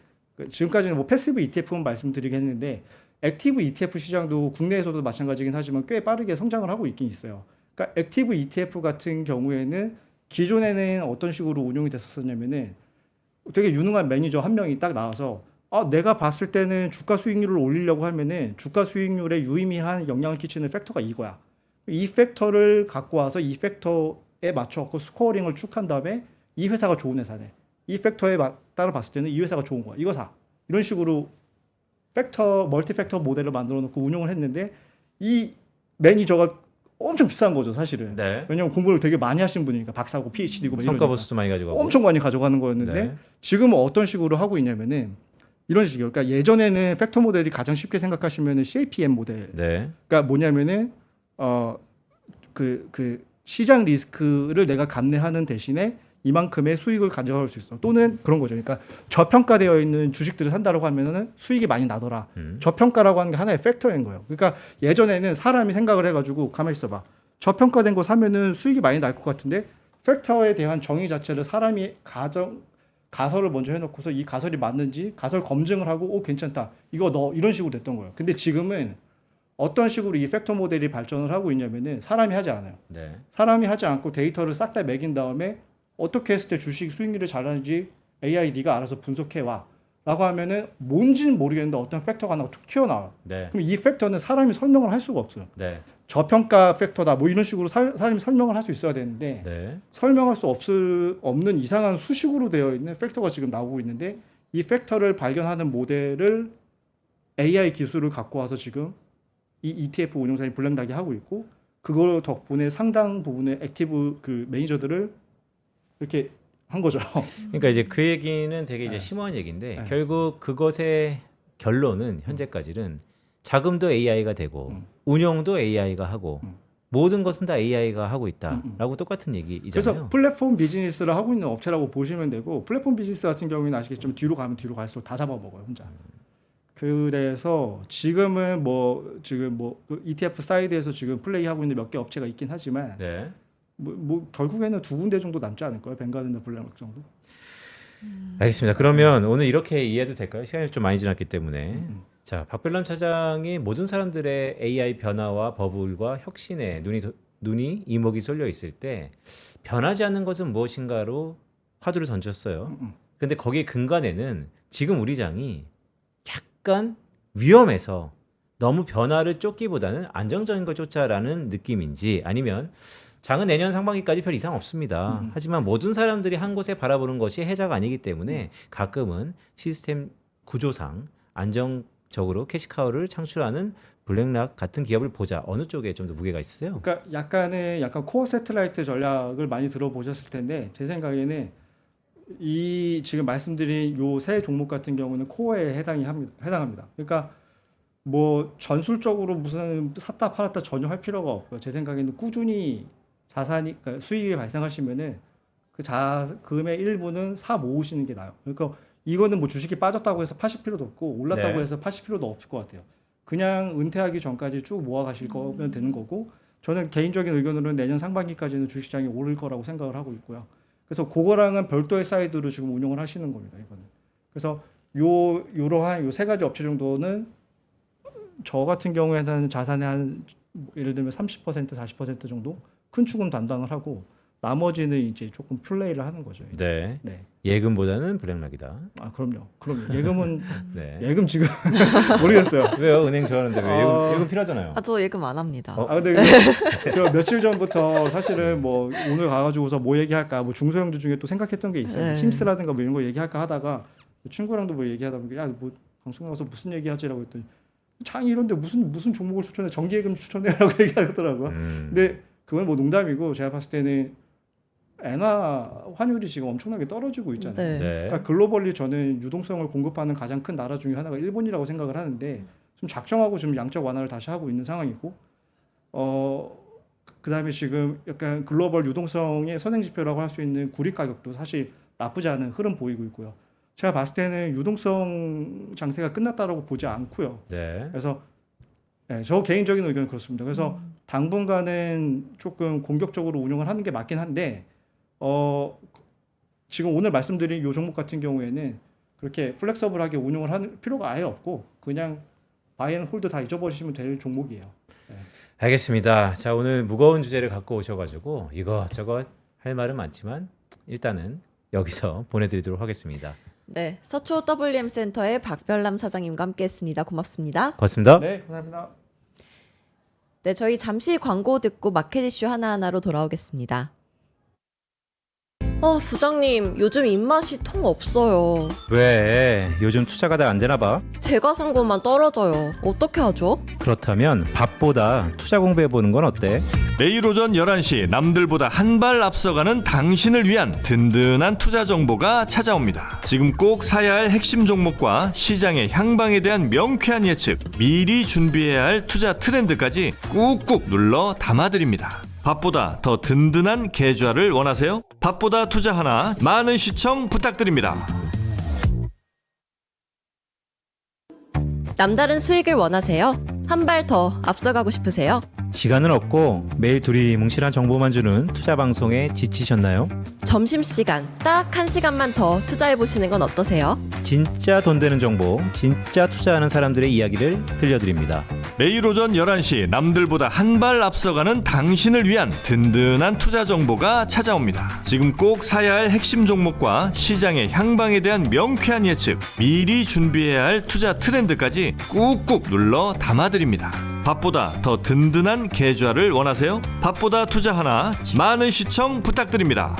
지금까지는 뭐 패시브 ETF만 말씀드리겠는데 액티브 ETF 시장도 국내에서도 마찬가지긴 하지만 꽤 빠르게 성장을 하고 있긴 있어요. 그러니까 액티브 ETF 같은 경우에는 기존에는 어떤 식으로 운용이 됐었냐면은 되게 유능한 매니저 한 명이 딱 나와서 내가 봤을 때는 주가 수익률을 올리려고 하면은 주가 수익률에 유의미한 영향을 끼치는 팩터가 이거야. 이 팩터를 갖고 와서 이 팩터에 맞춰갖고 스코어링을 쭉 한 다음에 이 회사가 좋은 회사네. 이 팩터에 따라 봤을 때는 이 회사가 좋은 거야. 이거 사. 이런 식으로 멀티 팩터 모델을 만들어 놓고 운용을 했는데 이 매니저가 엄청 비싼 거죠, 사실은. 네. 왜냐면 공부를 되게 많이 하신 분이니까 박사고 PhD고 성과 보수도 많이 가지고 엄청 많이 가져가는 거였는데 네. 지금은 지금은 어떤 식으로 하고 있냐면은 이런 식이에요. 그러니까 예전에는 팩터 모델이 가장 쉽게 생각하시면은 CAPM 모델. 네. 그러니까 뭐냐면은 그 시장 리스크를 내가 감내하는 대신에 이만큼의 수익을 가져갈 수 있어. 또는 그런 거죠. 그러니까 저평가되어 있는 주식들을 산다라고 하면은 수익이 많이 나더라. 저평가라고 하는 게 하나의 팩터인 거예요. 그러니까 예전에는 사람이 생각을 해가지고 가만히 있어봐. 저평가된 거 사면은 수익이 많이 날 것 같은데 팩터에 대한 정의 자체를 사람이 가설을 먼저 해놓고서 이 가설이 맞는지 가설 검증을 하고 괜찮다. 이거 너 이런 식으로 됐던 거예요. 근데 지금은 어떤 식으로 이 팩터 모델이 발전을 하고 있냐면은 사람이 하지 않아요. 네. 사람이 하지 않고 데이터를 싹 다 매긴 다음에 어떻게 했을 때 주식 수익률이 잘하는지 AID가 알아서 분석해 와 라고 하면은 뭔지는 모르겠는데 어떤 팩터가 하나 툭 튀어나와요. 네. 그럼 이 팩터는 사람이 설명을 할 수가 없어요. 네. 저평가 팩터다 뭐 이런 식으로 사람이 설명을 할 수 있어야 되는데 네. 설명할 수 없는 이상한 수식으로 되어 있는 팩터가 지금 나오고 있는데 이 팩터를 발견하는 모델을 AI 기술을 갖고 와서 지금 이 ETF 운용사인 블랙락이 하고 있고 그거 덕분에 상당 부분의 액티브 그 매니저들을 이렇게 한 거죠. 그러니까 이제 그 얘기는 되게 이제 심오한 얘기인데 결국 그것의 결론은 현재까지는 자금도 AI가 되고 운용도 AI가 하고 모든 것은 다 AI가 하고 있다라고 똑같은 얘기이잖아요. 그래서 플랫폼 비즈니스를 하고 있는 업체라고 보시면 되고 플랫폼 비즈니스 같은 경우에는 아시겠지만 뒤로 가면 뒤로 갈수록 다 잡아먹어요 혼자. 그래서 지금은 그 ETF 사이드에서 지금 플레이하고 있는 몇 개 업체가 있긴 하지만 네. 뭐 결국에는 두 군데 정도 남지 않을 거예요. 뱅가드나 블랙락 정도. 알겠습니다. 그러면 오늘 이렇게 이해해도 될까요? 시간이 좀 많이 지났기 때문에. 자, 박별남 차장이 모든 사람들의 AI 변화와 버블과 혁신에 눈이 이목이 쏠려 있을 때 변하지 않는 것은 무엇인가로 화두를 던졌어요. 근데 거기에 근간에는 지금 우리 장이 약간 위험해서 너무 변화를 쫓기보다는 안정적인 걸 쫓아라는 느낌인지 아니면 장은 내년 상반기까지 별 이상 없습니다. 하지만 모든 사람들이 한 곳에 바라보는 것이 해자가 아니기 때문에 가끔은 시스템 구조상 안정적으로 캐시카우를 창출하는 블랙락 같은 기업을 보자. 어느 쪽에 좀 더 무게가 있으세요? 그러니까 약간 코어 세틀라이트 전략을 많이 들어보셨을 텐데 제 생각에는 이 지금 말씀드린 요 세 종목 같은 경우는 코어에 해당합니다. 그러니까 뭐 전술적으로 무슨 샀다 팔았다 전혀 할 필요가 없고요. 제 생각에는 꾸준히 자산이 그러니까 수익이 발생하시면은 그 자금의 일부는 사 모으시는 게 나아요. 그러니까 이거는 뭐 주식이 빠졌다고 해서 파실 필요도 없고 올랐다고 해서 파실 필요도 없을 것 같아요. 그냥 은퇴하기 전까지 쭉 모아 가실 거면 되는 거고 저는 개인적인 의견으로는 내년 상반기까지는 주식시장이 오를 거라고 생각을 하고 있고요. 그래서 그거랑은 별도의 사이드로 지금 운영을 하시는 겁니다. 이거는. 그래서 요러한 요 세 가지 업체 정도는 저 같은 경우에는 자산의 한 예를 들면 30% 40% 정도 큰 축은 담당을 하고 나머지는 이제 조금 플레이를 하는 거죠. 네. 네. 예금보다는 블랙락이다. 아 그럼요. 예금은 네. 예금 지금 모르겠어요. 왜요? 은행 좋아하는데 왜 예금 필요하잖아요. 저 예금 안 합니다. 근데 제가 며칠 전부터 사실은 뭐 오늘 가가지고서 뭐 얘기할까 뭐 중소형주 중에 또 생각했던 게 있어요. 네. 힘스라든가 뭐 이런 거 얘기할까 하다가 친구랑도 뭐 얘기하다 보니까 야 뭐 방송 나와서 무슨 얘기하지라고 했더니 장이 이런데 무슨 종목을 추천해 정기예금 추천해라고 얘기하더라고요. 근데 그건 뭐 농담이고 제가 봤을 때는 엔화 환율이 지금 엄청나게 떨어지고 있잖아요. 네. 그러니까 글로벌리 저는 유동성을 공급하는 가장 큰 나라 중에 하나가 일본이라고 생각을 하는데 좀 작정하고 지금 양적 완화를 다시 하고 있는 상황이고 그다음에 지금 약간 글로벌 유동성의 선행 지표라고 할 수 있는 구리 가격도 사실 나쁘지 않은 흐름 보이고 있고요. 제가 봤을 때는 유동성 장세가 끝났다라고 보지 않고요. 네. 그래서 저 개인적인 의견은 그렇습니다. 그래서 당분간은 조금 공격적으로 운영을 하는 게 맞긴 한데 지금 오늘 말씀드린 요 종목 같은 경우에는 그렇게 플렉서블하게 운영을 하는 필요가 아예 없고 그냥 바이앤홀드 다 잊어버리시면 될 종목이에요. 네. 알겠습니다. 자, 오늘 무거운 주제를 갖고 오셔가지고 이것저것 할 말은 많지만 일단은 여기서 보내드리도록 하겠습니다. 네, 서초 WM 센터의 박별남 사장님과 함께했습니다. 고맙습니다. 고맙습니다. 네, 감사합니다. 네, 저희 잠시 광고 듣고 마켓 이슈 하나하나로 돌아오겠습니다. 부장님, 요즘 입맛이 통 없어요. 왜? 요즘 투자가 다 안 되나 봐? 제가 산 것만 떨어져요. 어떻게 하죠? 그렇다면 밥보다 투자 공부해보는 건 어때? 매일 오전 11시 남들보다 한 발 앞서가는 당신을 위한 든든한 투자 정보가 찾아옵니다. 지금 꼭 사야 할 핵심 종목과 시장의 향방에 대한 명쾌한 예측, 미리 준비해야 할 투자 트렌드까지 꾹꾹 눌러 담아드립니다. 밥보다 더 든든한 계좌를 원하세요? 밥보다 투자 하나 많은 시청 부탁드립니다. 남다른 수익을 원하세요? 한 발 더 앞서가고 싶으세요? 시간은 없고 매일 둘이 뭉실한 정보만 주는 투자 방송에 지치셨나요? 점심시간 딱 1시간만 더 투자해보시는 건 어떠세요? 진짜 돈 되는 정보, 진짜 투자하는 사람들의 이야기를 들려드립니다. 매일 오전 11시 남들보다 한 발 앞서가는 당신을 위한 든든한 투자 정보가 찾아옵니다. 지금 꼭 사야 할 핵심 종목과 시장의 향방에 대한 명쾌한 예측, 미리 준비해야 할 투자 트렌드까지 꾹꾹 눌러 담아드립니다. 밥보다 더 든든한 계좌를 원하세요? 밥보다 투자 하나 많은 시청 부탁드립니다.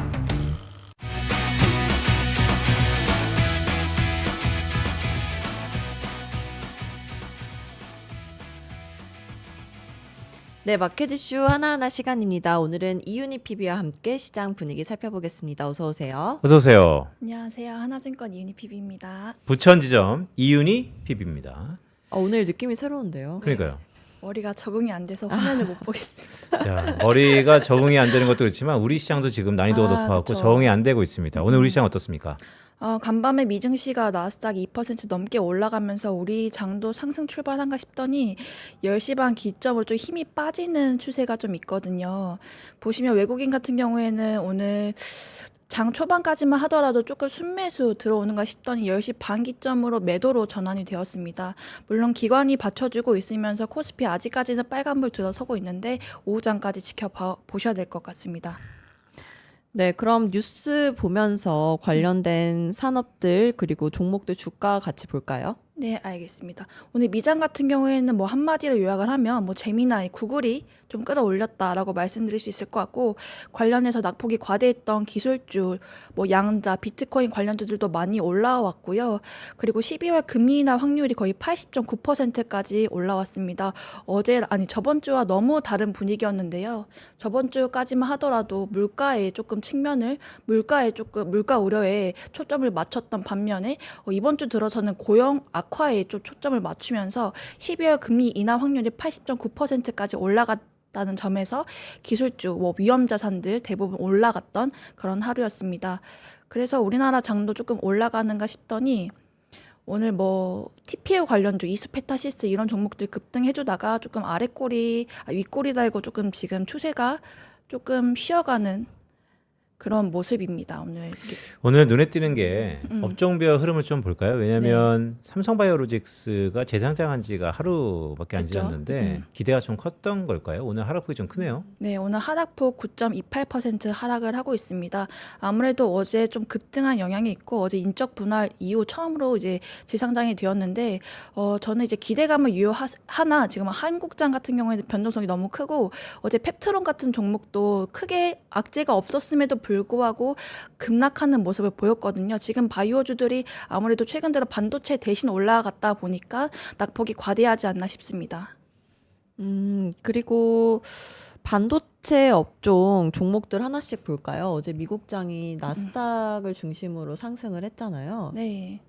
네, 마켓 이슈 하나하나 시간입니다. 오늘은 이윤희 PB와 함께 시장 분위기 살펴보겠습니다. 어서 오세요. 어서 오세요. 안녕하세요. 하나증권 이윤희 PB입니다. 부천지점 이윤희 PB입니다. 오늘 느낌이 새로운데요. 그러니까요. 머리가 적응이 안 돼서 화면을 못 보겠습니다. 자, 머리가 적응이 안 되는 것도 그렇지만 우리 시장도 지금 난이도가 높아갖고 그쵸. 적응이 안 되고 있습니다. 오늘 우리 시장 어떻습니까? 간밤에 미증시가 나스닥 2% 넘게 올라가면서 우리 장도 상승 출발한가 싶더니 10시 반 기점으로 좀 힘이 빠지는 추세가 좀 있거든요. 보시면 외국인 같은 경우에는 오늘 장 초반까지만 하더라도 조금 순매수 들어오는가 싶더니 10시 반 기점으로 매도로 전환이 되었습니다. 물론 기관이 받쳐주고 있으면서 코스피 아직까지는 빨간불 들어서고 있는데 오후장까지 지켜보셔야 될 것 같습니다. 네, 그럼 뉴스 보면서 관련된 산업들 그리고 종목들 주가 같이 볼까요? 네, 알겠습니다. 오늘 미장 같은 경우에는 뭐 한마디로 요약을 하면 뭐 제미나이, 구글이 좀 끌어올렸다라고 말씀드릴 수 있을 것 같고 관련해서 낙폭이 과대했던 기술주, 뭐 양자, 비트코인 관련주들도 많이 올라왔고요. 그리고 12월 금리 인하 확률이 거의 80.9%까지 올라왔습니다. 저번 주와 너무 다른 분위기였는데요. 저번 주까지만 하더라도 물가 우려에 초점을 맞췄던 반면에 이번 주 들어서는 고용 악화에 좀 초점을 맞추면서 12월 금리 인하 확률이 80.9%까지 올라갔다는 점에서 기술주, 위험 자산들 대부분 올라갔던 그런 하루였습니다. 그래서 우리나라 장도 조금 올라가는가 싶더니 오늘 TPO 관련주, 이수페타시스 이런 종목들 급등해주다가 조금 윗꼬리 달고 조금 지금 추세가 조금 쉬어가는 그런 모습입니다. 오늘 눈에 띄는 게 업종별 흐름을 좀 볼까요? 왜냐하면 삼성바이오로직스가 재상장한 지가 하루밖에 안 그쵸? 지났는데 기대가 좀 컸던 걸까요? 오늘 하락폭이 좀 크네요. 네, 오늘 하락폭 9.28% 하락을 하고 있습니다. 아무래도 어제 좀 급등한 영향이 있고 어제 인적 분할 이후 처음으로 이제 재상장이 되었는데 저는 이제 기대감을 유효하나 지금 한국장 같은 경우에는 변동성이 너무 크고 어제 펩트론 같은 종목도 크게 악재가 없었음에도 불구하고 급락하는 모습을 보였거든요. 지금 바이오주들이 아무래도 최근 들어 반도체 대신 올라갔다 보니까 낙폭이 과대하지 않나 싶습니다. 그리고 반도체 업종 종목들 하나씩 볼까요? 어제 미국장이 나스닥을 중심으로 상승을 했잖아요. 네.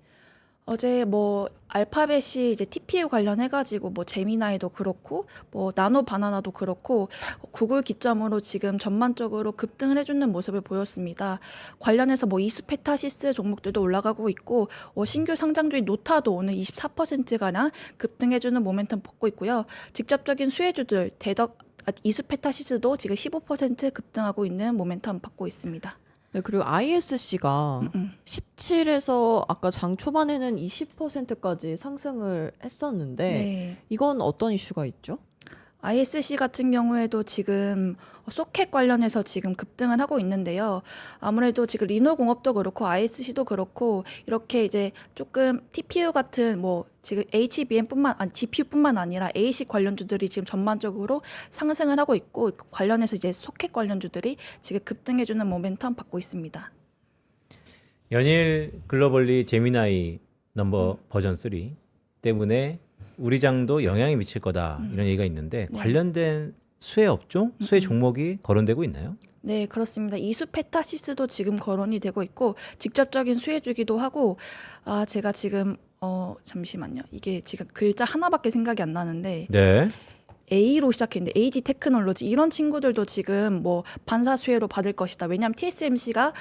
어제 뭐 알파벳이 이제 TPU 관련해가지고 뭐 제미나이도 그렇고 뭐 나노 바나나도 그렇고 구글 기점으로 지금 전반적으로 급등을 해주는 모습을 보였습니다. 관련해서 뭐 이수페타시스 종목들도 올라가고 있고 신규 상장주인 노타도 오늘 24%가량 급등해주는 모멘텀 받고 있고요. 직접적인 수혜주들 이수페타시스도 지금 15% 급등하고 있는 모멘텀 받고 있습니다. 네, 그리고 ISC가 17에서 아까 장 초반에는 20%까지 상승을 했었는데 네. 이건 어떤 이슈가 있죠? ISC 같은 경우에도 지금 소켓 관련해서 지금 급등을 하고 있는데요. 아무래도 지금 리노 공업도 그렇고 ISC도 그렇고 이렇게 이제 조금 TPU 같은 뭐 지금 GPU뿐만 아니라 ASIC 관련주들이 지금 전반적으로 상승을 하고 있고 관련해서 이제 소켓 관련주들이 지금 급등해주는 모멘텀 받고 있습니다. 연일 글로벌리 제미나이 넘버 버전 3 때문에 우리 장도 영향이 미칠 거다 이런 얘기가 있는데 네. 관련된 수혜 업종, 수혜 종목이 거론되고 있나요? 네, 그렇습니다. 이수페타시스도 지금 거론이 되고 있고 직접적인 수혜주기도 하고 제가 지금 잠시만요. 이게 지금 글자 하나밖에 생각이 안 나는데 네. A로 시작했는데 AD 테크놀로지 이런 친구들도 지금 뭐 반사 수혜로 받을 것이다. 왜냐하면 TSMC가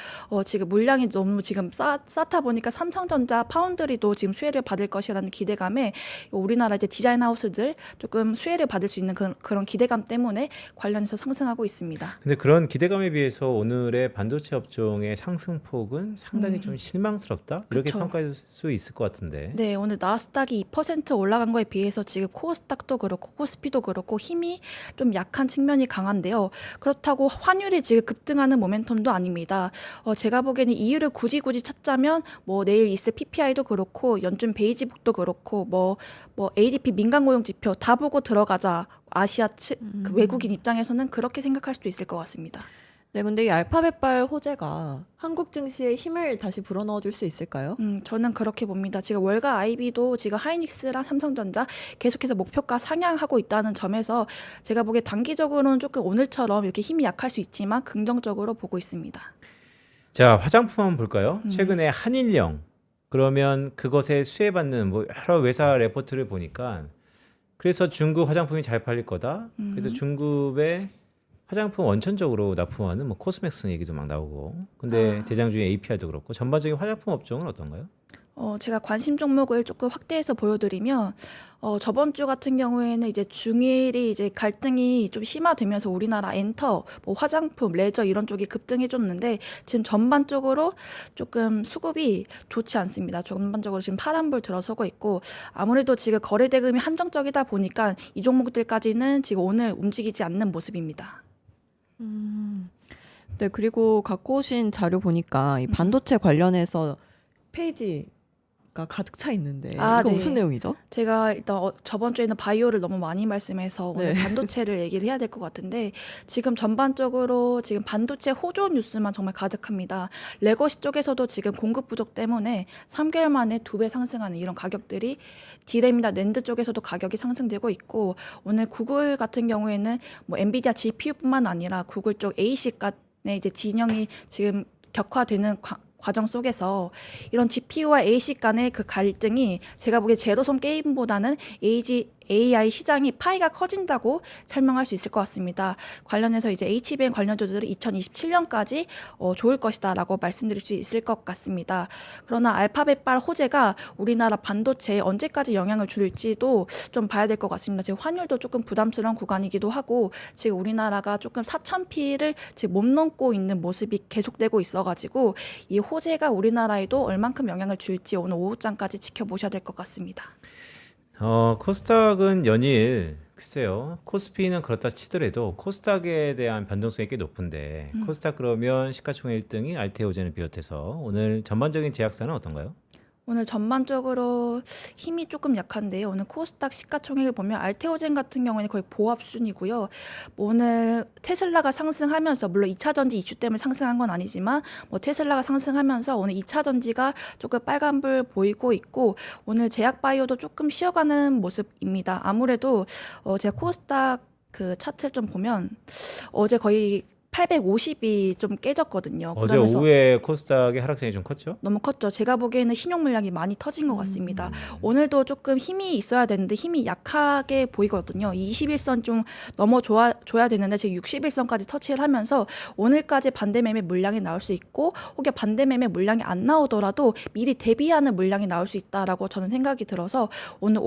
지금 물량이 너무 지금 쌓다 보니까 삼성전자, 파운드리도 지금 수혜를 받을 것이라는 기대감에 우리나라 이제 디자인 하우스들 조금 수혜를 받을 수 있는 그런 기대감 때문에 관련해서 상승하고 있습니다. 근데 그런 기대감에 비해서 오늘의 반도체 업종의 상승폭은 상당히 좀 실망스럽다 이렇게 그쵸. 평가할 수 있을 것 같은데. 네, 오늘 나스닥이 2% 올라간 거에 비해서 지금 코스닥도 그렇고 코스피도 그렇고 힘이 좀 약한 측면이 강한데요. 그렇다고 환율이 지금 급등하는 모멘텀도 아닙니다. 제가 보기에는 이유를 굳이 찾자면 뭐 내일 있을 PPI도 그렇고 연준 베이지북도 그렇고 뭐 ADP 민간 고용 지표 다 보고 들어가자. 아시아 그 외국인 입장에서는 그렇게 생각할 수도 있을 것 같습니다. 네, 근데 이 알파벳발 호재가 한국 증시에 힘을 다시 불어넣어 줄 수 있을까요? 저는 그렇게 봅니다. 지금 월가 IB도 지금 하이닉스랑 삼성전자 계속해서 목표가 상향하고 있다는 점에서 제가 보기에 단기적으로는 조금 오늘처럼 이렇게 힘이 약할 수 있지만 긍정적으로 보고 있습니다. 자, 화장품 한번 볼까요? 최근에 한일령 그러면 그것에 수혜받는 뭐 여러 외사 레포트를 보니까 그래서 중국 화장품이 잘 팔릴 거다. 그래서 중국의 화장품 원천적으로 납품하는 뭐 코스맥스 얘기도 막 나오고. 근데 대장주의 API도 그렇고 전반적인 화장품 업종은 어떤가요? 제가 관심 종목을 조금 확대해서 보여드리면 저번 주 같은 경우에는 이제 중일이 이제 갈등이 좀 심화되면서 우리나라 엔터, 뭐 화장품, 레저 이런 쪽이 급등해줬는데 지금 전반적으로 조금 수급이 좋지 않습니다. 전반적으로 지금 파란불 들어서고 있고 아무래도 지금 거래 대금이 한정적이다 보니까 이 종목들까지는 지금 오늘 움직이지 않는 모습입니다. 네, 그리고 갖고 오신 자료 보니까 이 반도체 관련해서 페이지가 가득 차 있는데 이거 네. 무슨 내용이죠? 제가 일단 저번 주에는 바이오를 너무 많이 말씀해서 오늘 네. 반도체를 얘기를 해야 될 것 같은데 지금 전반적으로 지금 반도체 호조 뉴스만 정말 가득합니다. 레거시 쪽에서도 지금 공급 부족 때문에 3개월 만에 2배 상승하는 이런 가격들이 디램이나 낸드 쪽에서도 가격이 상승되고 있고 오늘 구글 같은 경우에는 뭐 엔비디아 GPU뿐만 아니라 구글 쪽 ASIC 간의 이제 진영이 지금 격화되는 과정 속에서 이런 GPU와 ASIC 간의 그 갈등이 제가 보기에 제로섬 게임보다는 AI 시장이 파이가 커진다고 설명할 수 있을 것 같습니다. 관련해서 이제 HBM 관련주들이 2027년까지 좋을 것이다라고 말씀드릴 수 있을 것 같습니다. 그러나 알파벳발 호재가 우리나라 반도체에 언제까지 영향을 줄지도 좀 봐야 될 것 같습니다. 지금 환율도 조금 부담스러운 구간이기도 하고 지금 우리나라가 조금 4,000P를 지금 못 넘고 있는 모습이 계속되고 있어가지고 이 호재가 우리나라에도 얼만큼 영향을 줄지 오늘 오후장까지 지켜보셔야 될 것 같습니다. 코스닥은 연일 글쎄요. 코스피는 그렇다 치더라도 코스닥에 대한 변동성이 꽤 높은데 코스닥 그러면 시가총액 1등이 알테오젠을 비롯해서 오늘 전반적인 제약사는 어떤가요? 오늘 전반적으로 힘이 조금 약한데요. 오늘 코스닥 시가총액을 보면 알테오젠 같은 경우에는 거의 보합 수준이고요. 뭐 오늘 테슬라가 상승하면서 물론 2차 전지 이슈 때문에 상승한 건 아니지만 뭐 테슬라가 상승하면서 오늘 2차 전지가 조금 빨간불 보이고 있고 오늘 제약바이오도 조금 쉬어가는 모습입니다. 아무래도 제가 코스닥 그 차트를 좀 보면 어제 거의 850이 좀 깨졌거든요. 어제 그러면서 오후에 코스닥의 하락세이 좀 컸죠? 너무 컸죠. 제가 보기에는 신용 물량이 많이 터진 것 같습니다. 오늘도 조금 힘이 있어야 되는데 힘이 약하게 보이거든요. 이 21선 좀 넘어줘야 되는데 지금 61선까지 터치를 하면서 오늘까지 반대 매매 물량이 나올 수 있고 혹여 반대 매매 물량이 안 나오더라도 미리 대비하는 물량이 나올 수 있다라고 저는 생각이 들어서 오늘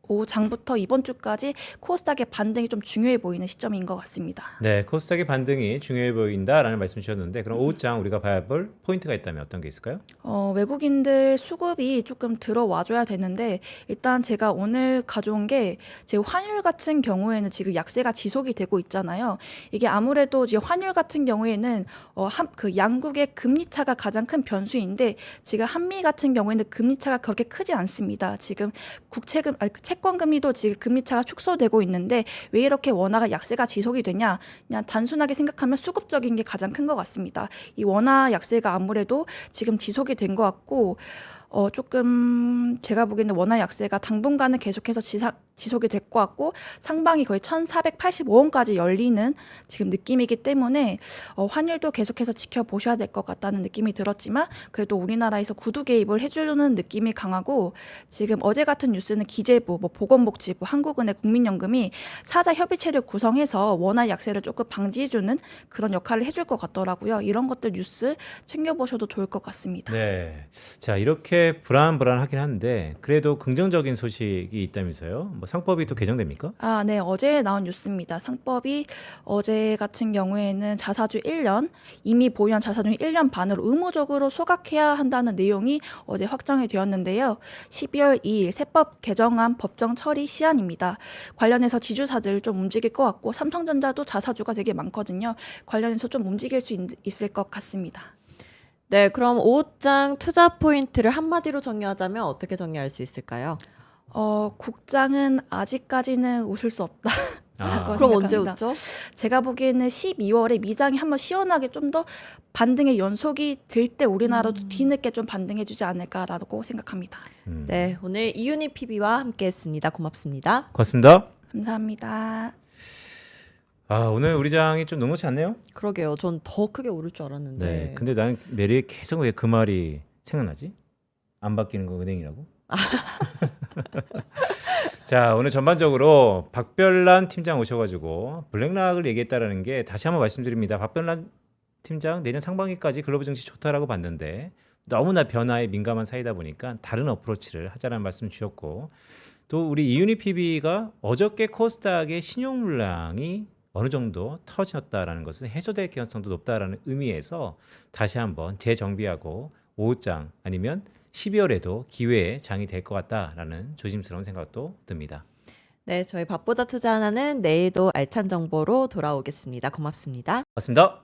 오후 장부터 이번 주까지 코스닥의 반등이 좀 중요해 보이는 시점인 것 같습니다. 네, 코스닥의 반등이 중요해 보인다라는 말씀 주셨는데 그럼 오후장 우리가 봐야 볼 포인트가 있다면 어떤 게 있을까요? 외국인들 수급이 조금 들어와줘야 되는데 일단 제가 오늘 가져온 게 제 환율 같은 경우에는 지금 약세가 지속이 되고 있잖아요. 이게 아무래도 이제 환율 같은 경우에는 그 양국의 금리 차가 가장 큰 변수인데 지금 한미 같은 경우에는 금리 차가 그렇게 크지 않습니다. 지금 채권 금리도 지금 금리 차가 축소되고 있는데 왜 이렇게 원화가 약세가 지속이 되냐? 그냥 단순하게 생각하면 수급적인 게 가장 큰 것 같습니다. 이 원화 약세가 아무래도 지금 지속이 된 것 같고 조금 제가 보기에는 원화 약세가 당분간은 계속해서 지속이 될 것 같고 상방이 거의 1485원까지 열리는 지금 느낌이기 때문에 환율도 계속해서 지켜보셔야 될 것 같다는 느낌이 들었지만 그래도 우리나라에서 구두 개입을 해주는 느낌이 강하고 지금 어제 같은 뉴스는 기재부, 뭐 보건복지부, 한국은행, 국민연금이 사자 협의체를 구성해서 원화 약세를 조금 방지해주는 그런 역할을 해줄 것 같더라고요. 이런 것들 뉴스 챙겨보셔도 좋을 것 같습니다. 네. 자, 이렇게 불안하긴 한데 그래도 긍정적인 소식이 있다면서요? 뭐 상법이 또 개정됩니까? 네. 어제 나온 뉴스입니다. 상법이 어제 같은 경우에는 자사주 1년, 이미 보유한 자사주 1년 반으로 의무적으로 소각해야 한다는 내용이 어제 확정이 되었는데요. 12월 2일 세법 개정안 법정 처리 시한입니다. 관련해서 지주사들 좀 움직일 것 같고 삼성전자도 자사주가 되게 많거든요. 관련해서 좀 움직일 수 있을 것 같습니다. 네, 그럼 오후장 투자 포인트를 한마디로 정리하자면 어떻게 정리할 수 있을까요? 국장은 아직까지는 웃을 수 없다. 그럼 언제 웃죠? 제가 보기에는 12월에 미장이 한번 시원하게 좀 더 반등의 연속이 들 때 우리나라도 뒤늦게 좀 반등해주지 않을까라고 생각합니다. 네, 오늘 이윤희 PB와 함께했습니다. 고맙습니다. 고맙습니다. 감사합니다. 오늘 우리 장이 좀 녹록지 않네요? 그러게요. 전 더 크게 오를 줄 알았는데. 네. 근데 나는 매일에 계속 왜 그 말이 생각나지? 안 바뀌는 거 은행이라고? 자, 오늘 전반적으로 박별란 팀장 오셔가지고 블랙락을 얘기했다라는 게 다시 한번 말씀드립니다. 박별란 팀장 내년 상반기까지 글로벌 증시 좋다라고 봤는데 너무나 변화에 민감한 사이다 보니까 다른 어프로치를 하자라는 말씀 주셨고 또 우리 이윤희 PB가 어저께 코스닥의 신용 물량이 어느 정도 터졌다라는 것은 해소될 가능성도 높다라는 의미에서 다시 한번 재정비하고 오후장 아니면 12월에도 기회의 장이 될 것 같다라는 조심스러운 생각도 듭니다. 네, 저희 밥보다 투자 하나는 내일도 알찬 정보로 돌아오겠습니다. 고맙습니다. 맞습니다.